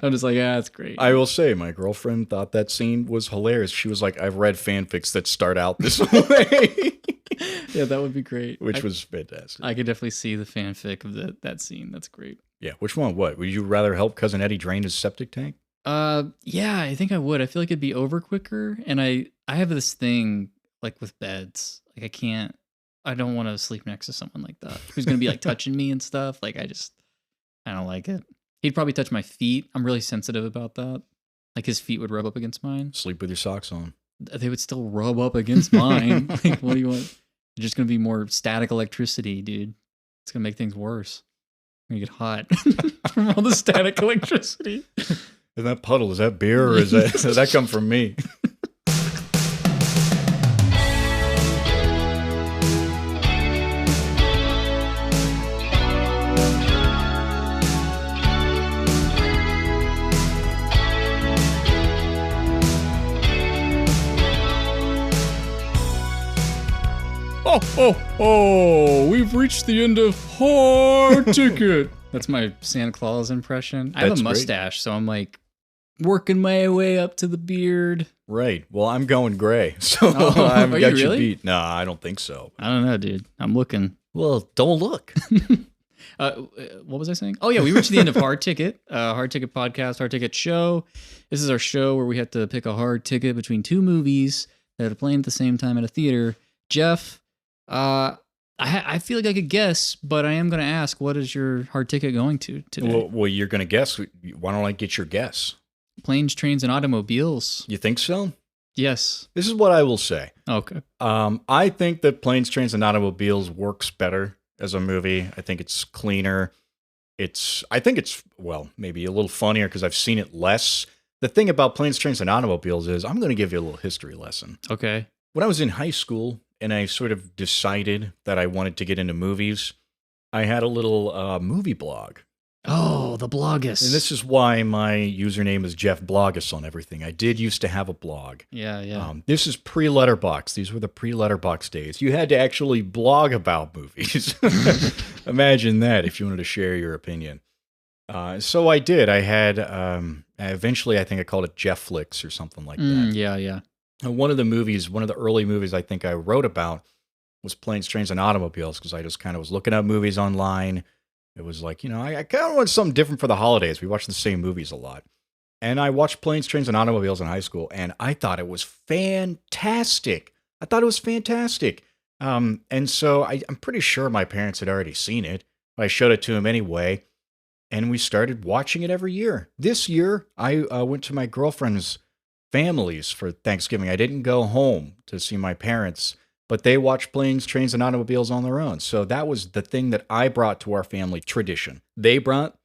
I'm just like, yeah, that's great. I will say, my girlfriend thought that scene was hilarious. She was like, I've read fanfics that start out this way. Yeah, that would be great. Which was fantastic. I could definitely see the fanfic of that scene. That's great. Yeah, which one? What? Would you rather help Cousin Eddie drain his septic tank? Yeah, I think I would. I feel like it'd be over quicker. And I have this thing like with beds. Like I don't want to sleep next to someone like that who's going to be like touching me and stuff. Like I don't like it. He'd probably touch my feet. I'm really sensitive about that. Like his feet would rub up against mine. Sleep with your socks on. They would still rub up against mine. Like, what do you want? It's just going to be more static electricity, dude. It's going to make things worse. I'm going to get hot from all the static electricity. Is that puddle? Is that beer? Or does that come from me? Oh, we've reached the end of Hard Ticket. That's my Santa Claus impression. I That's have a great. mustache, so I'm like working my way up to the beard. Right. Well, I'm going gray, so Oh, I've are got you you really? beat. No, I don't think so. I don't know, dude. I'm looking. Well, don't look. What was I saying? Oh, yeah, we reached the end of Hard Ticket, Hard Ticket podcast, Hard Ticket show. This is our show where we have to pick a hard ticket between two movies that are playing at the same time at a theater. Jeff, I feel like I could guess, but I am going to ask, what is your hard ticket going to today? Well, you're going to guess. Why don't I get your guess? Planes, Trains, and Automobiles. You think so? Yes. This is what I will say. Okay. I think that Planes, Trains, and Automobiles works better as a movie. I think it's cleaner. I think it's, well, maybe a little funnier because I've seen it less. The thing about Planes, Trains, and Automobiles is I'm going to give you a little history lesson. Okay. When I was in high school and I sort of decided that I wanted to get into movies, I had a little movie blog. Oh, the blogus. And this is why my username is Jeff Blogus on everything. I did used to have a blog. Yeah. This is pre-letterbox. These were the pre-letterbox days. You had to actually blog about movies. Imagine that if you wanted to share your opinion. So I did. I had, eventually I think I called it Jeff Flicks or something like that. Yeah. And one of the early movies I think I wrote about was Planes, Trains, and Automobiles because I just kind of was looking up movies online. It was like, I kind of wanted something different for the holidays. We watched the same movies a lot. And I watched Planes, Trains, and Automobiles in high school, and I thought it was fantastic. And so I'm pretty sure my parents had already seen it. But I showed it to them anyway, and we started watching it every year. This year, I went to my girlfriend's families for Thanksgiving. I didn't go home to see my parents, but they watched Planes, Trains, and Automobiles on their own. So that was the thing that I brought to our family tradition. They brought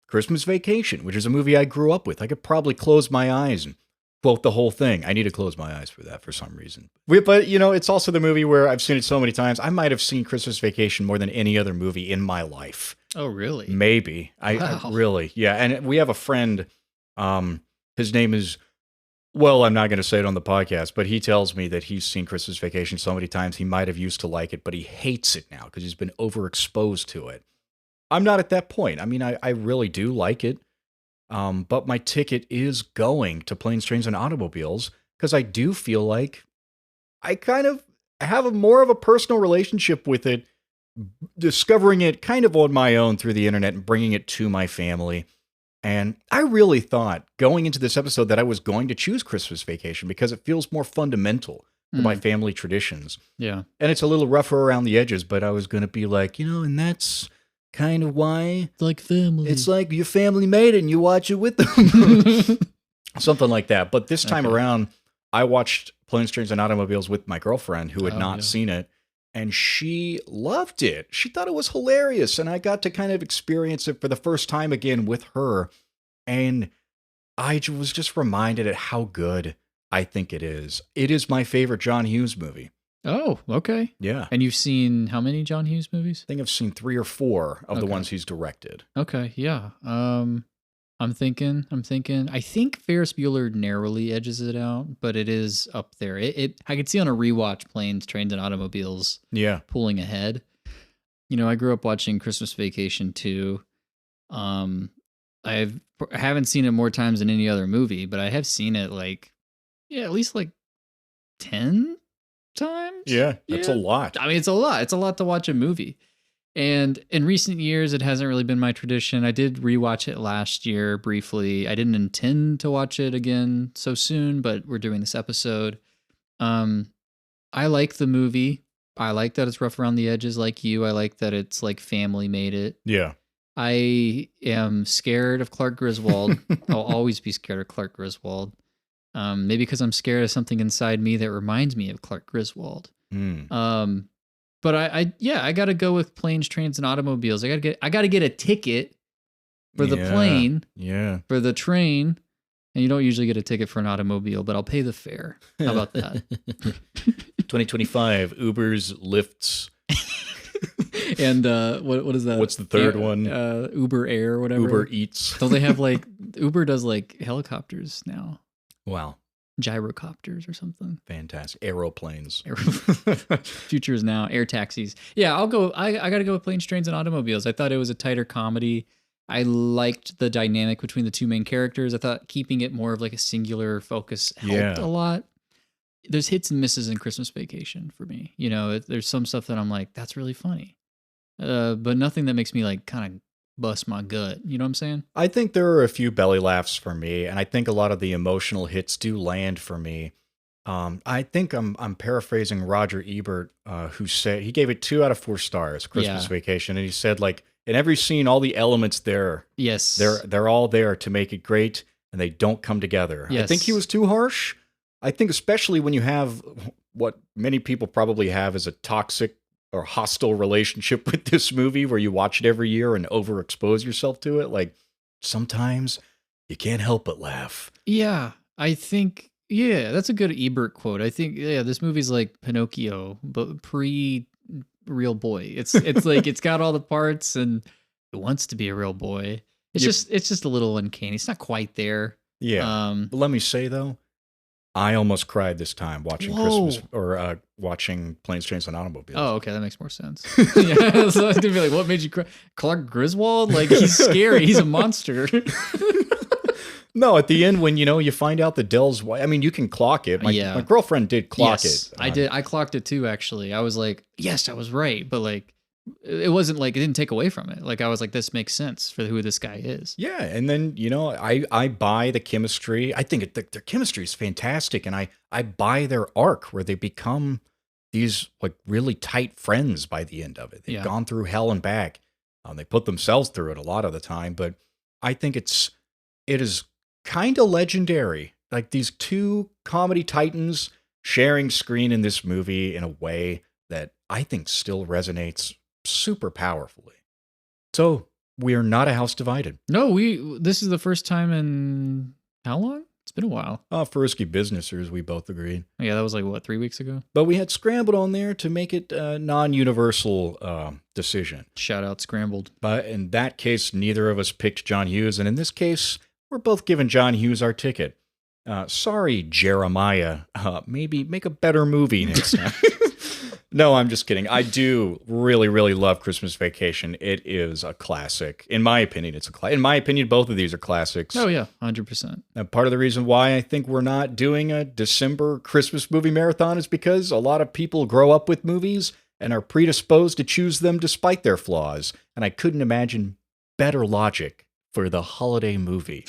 Christmas Vacation, which is a movie I grew up with. I could probably close my eyes and quote the whole thing. I need to close my eyes for that for some reason. But, it's also the movie where I've seen it so many times. I might have seen Christmas Vacation more than any other movie in my life. Oh, really? Maybe. Wow. I really. Yeah. And we have a friend. His name is... Well, I'm not going to say it on the podcast, but he tells me that he's seen Christmas Vacation so many times he might have used to like it, but he hates it now because he's been overexposed to it. I'm not at that point. I mean, I really do like it, but my ticket is going to Planes, Trains, and Automobiles because I do feel like I have more of a personal relationship with it, discovering it kind of on my own through the internet and bringing it to my family. And I really thought going into this episode that I was going to choose Christmas Vacation because it feels more fundamental to my family traditions. Yeah. And it's a little rougher around the edges, but I was going to be like, and that's kind of why. It's like family. It's like your family made it and you watch it with them. Something like that. But this time around, I watched Planes, Trains, and Automobiles with my girlfriend who had not seen it. And she loved it. She thought it was hilarious. And I got to kind of experience it for the first time again with her. And I was just reminded at how good I think it is. It is my favorite John Hughes movie. Oh, okay. Yeah. And you've seen how many John Hughes movies? I think I've seen 3 or 4 of the ones he's directed. Okay, yeah. I'm thinking. I think Ferris Bueller narrowly edges it out, but it is up there. I could see on a rewatch Planes, Trains, and Automobiles pulling ahead. I grew up watching Christmas Vacation too. I haven't seen it more times than any other movie, but I have seen it at least 10 times. Yeah, that's a lot. I mean, it's a lot. It's a lot to watch a movie. And in recent years, it hasn't really been my tradition. I did rewatch it last year briefly. I didn't intend to watch it again so soon, but we're doing this episode. I like the movie. I like that it's rough around the edges like you. I like that it's family made it. Yeah. I am scared of Clark Griswold. I'll always be scared of Clark Griswold. Maybe because I'm scared of something inside me that reminds me of Clark Griswold. But I gotta go with planes, trains, and automobiles. I gotta get a ticket for the plane. Yeah. For the train. And you don't usually get a ticket for an automobile, but I'll pay the fare. How about that? 2025 Ubers, Lyfts. And what is that? What's the third one? Uber Air or whatever. Uber Eats. Don't they have Uber does helicopters now? Wow. Gyrocopters or something. Fantastic. Aeroplanes. Future is now. Air taxis. Yeah, I'll go. I got to go with planes, trains, and automobiles. I thought it was a tighter comedy. I liked the dynamic between the two main characters. I thought keeping it more of a singular focus helped a lot. There's hits and misses in Christmas Vacation for me. There's some stuff that I'm like, that's really funny. But nothing that makes me kind of bust my gut. You know what I'm saying? I think there are a few belly laughs for me, and I think a lot of the emotional hits do land for me. I think I'm paraphrasing Roger Ebert, who said he gave it 2 out of 4 stars, Christmas Vacation, and he said in every scene, all the elements there, yes, they're all there to make it great, and they don't come together. Yes. I think he was too harsh. I think especially when you have what many people probably have as a toxic or hostile relationship with this movie, where you watch it every year and overexpose yourself to it. Sometimes you can't help but laugh. Yeah, I think. Yeah, that's a good Ebert quote. I think, this movie's like Pinocchio, but pre-real boy. It's it's got all the parts and it wants to be a real boy. It's just a little uncanny. It's not quite there. Yeah. But let me say though, I almost cried this time watching Christmas or watching Planes, Trains, and Automobiles. Oh, okay, that makes more sense. Yeah, so I was gonna be like, what made you cry? Clark Griswold? He's scary. He's a monster. No, at the end when you find out the Dell's wife. I mean, you can clock it. My girlfriend did clock it. I did. I clocked it too. Actually, I was like, yes, I was right, but it wasn't it didn't take away from it. I was like, this makes sense for who this guy is. Yeah, and then I buy the chemistry. I think their chemistry is fantastic, and I buy their arc where they become these really tight friends by the end of it. They've gone through hell and back. They put themselves through it a lot of the time, but I think it is kind of legendary. These two comedy titans sharing screen in this movie in a way that I think still resonates super powerfully. So we're not a house divided. No, this is the first time in how long? It's been a while. For Risky Businessers, we both agreed. Yeah, that was 3 weeks ago? But we had Scrambled on there to make it a non-universal decision. Shout out Scrambled. But in that case, neither of us picked John Hughes. And in this case, we're both giving John Hughes our ticket. Sorry, Jeremiah. Maybe make a better movie next time. No, I'm just kidding. I do really, really love Christmas Vacation. It is a classic. In my opinion, it's a classic. In my opinion, both of these are classics. Oh, yeah, 100%. And part of the reason why I think we're not doing a December Christmas movie marathon is because a lot of people grow up with movies and are predisposed to choose them despite their flaws. And I couldn't imagine better logic for the holiday movie,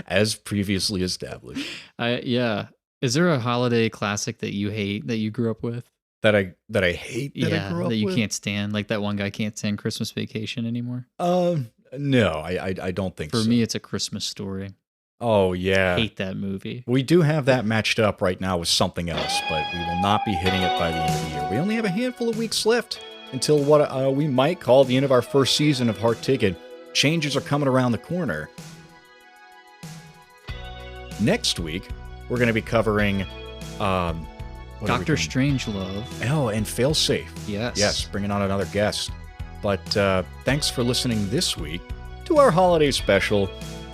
as previously established. Yeah. Is there a holiday classic that you hate that you grew up with? That I hate that I grew up that you with? can't stand. That one guy can't stand Christmas Vacation anymore? No, I don't think so. For me, it's A Christmas Story. Oh, yeah. I hate that movie. We do have that matched up right now with something else, but we will not be hitting it by the end of the year. We only have a handful of weeks left until what we might call the end of our first season of Heart Ticket. Changes are coming around the corner. Next week, we're going to be covering Dr. Strangelove. Oh, and Failsafe. Yes. Yes, bringing on another guest. But thanks for listening this week to our holiday special.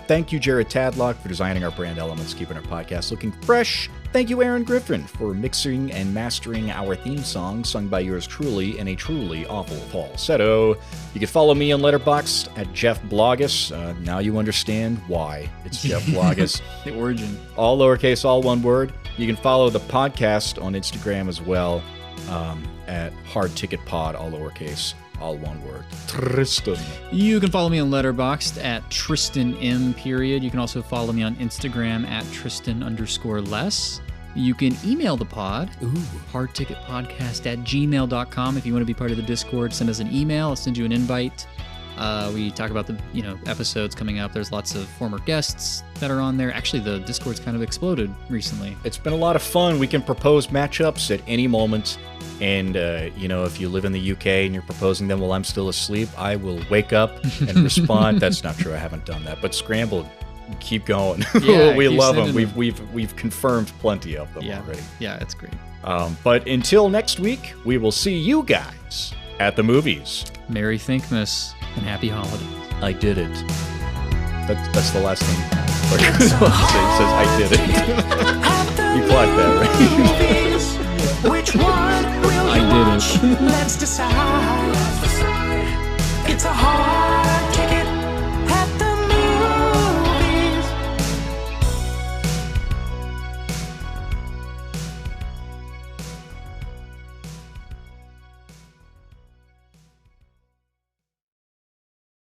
Thank you, Jared Tadlock, for designing our brand elements, keeping our podcast looking fresh. Thank you, Aaron Griffin, for mixing and mastering our theme song, sung by yours truly in a truly awful falsetto. You can follow me on Letterboxd at Jeff Blogus. Now you understand why it's Jeff Blogus. The origin. All lowercase, all one word. You can follow the podcast on Instagram as well, at Hard Ticket Pod, all lowercase, all one word. Tristan. You can follow me on Letterboxd at Tristan M. You can also follow me on Instagram at Tristan_less. You can email the pod, hardticketpodcast@gmail.com. If you want to be part of the Discord, send us an email. I'll send you an invite. We talk about the episodes coming up. There's lots of former guests that are on there. Actually, the Discord's kind of exploded recently. It's been a lot of fun. We can propose matchups at any moment. And, if you live in the UK and you're proposing them while I'm still asleep, I will wake up and respond. That's not true. I haven't done that. But Scramble, keep going. Yeah, we keep love them. sending We've confirmed plenty of them already. Yeah, it's great. But until next week, we will see you guys at the movies. Merry Thinkmas and happy holidays. I did it. That's the last thing. It says I did it. You clocked that, right? Which one will I did it. Let's decide. It's a hard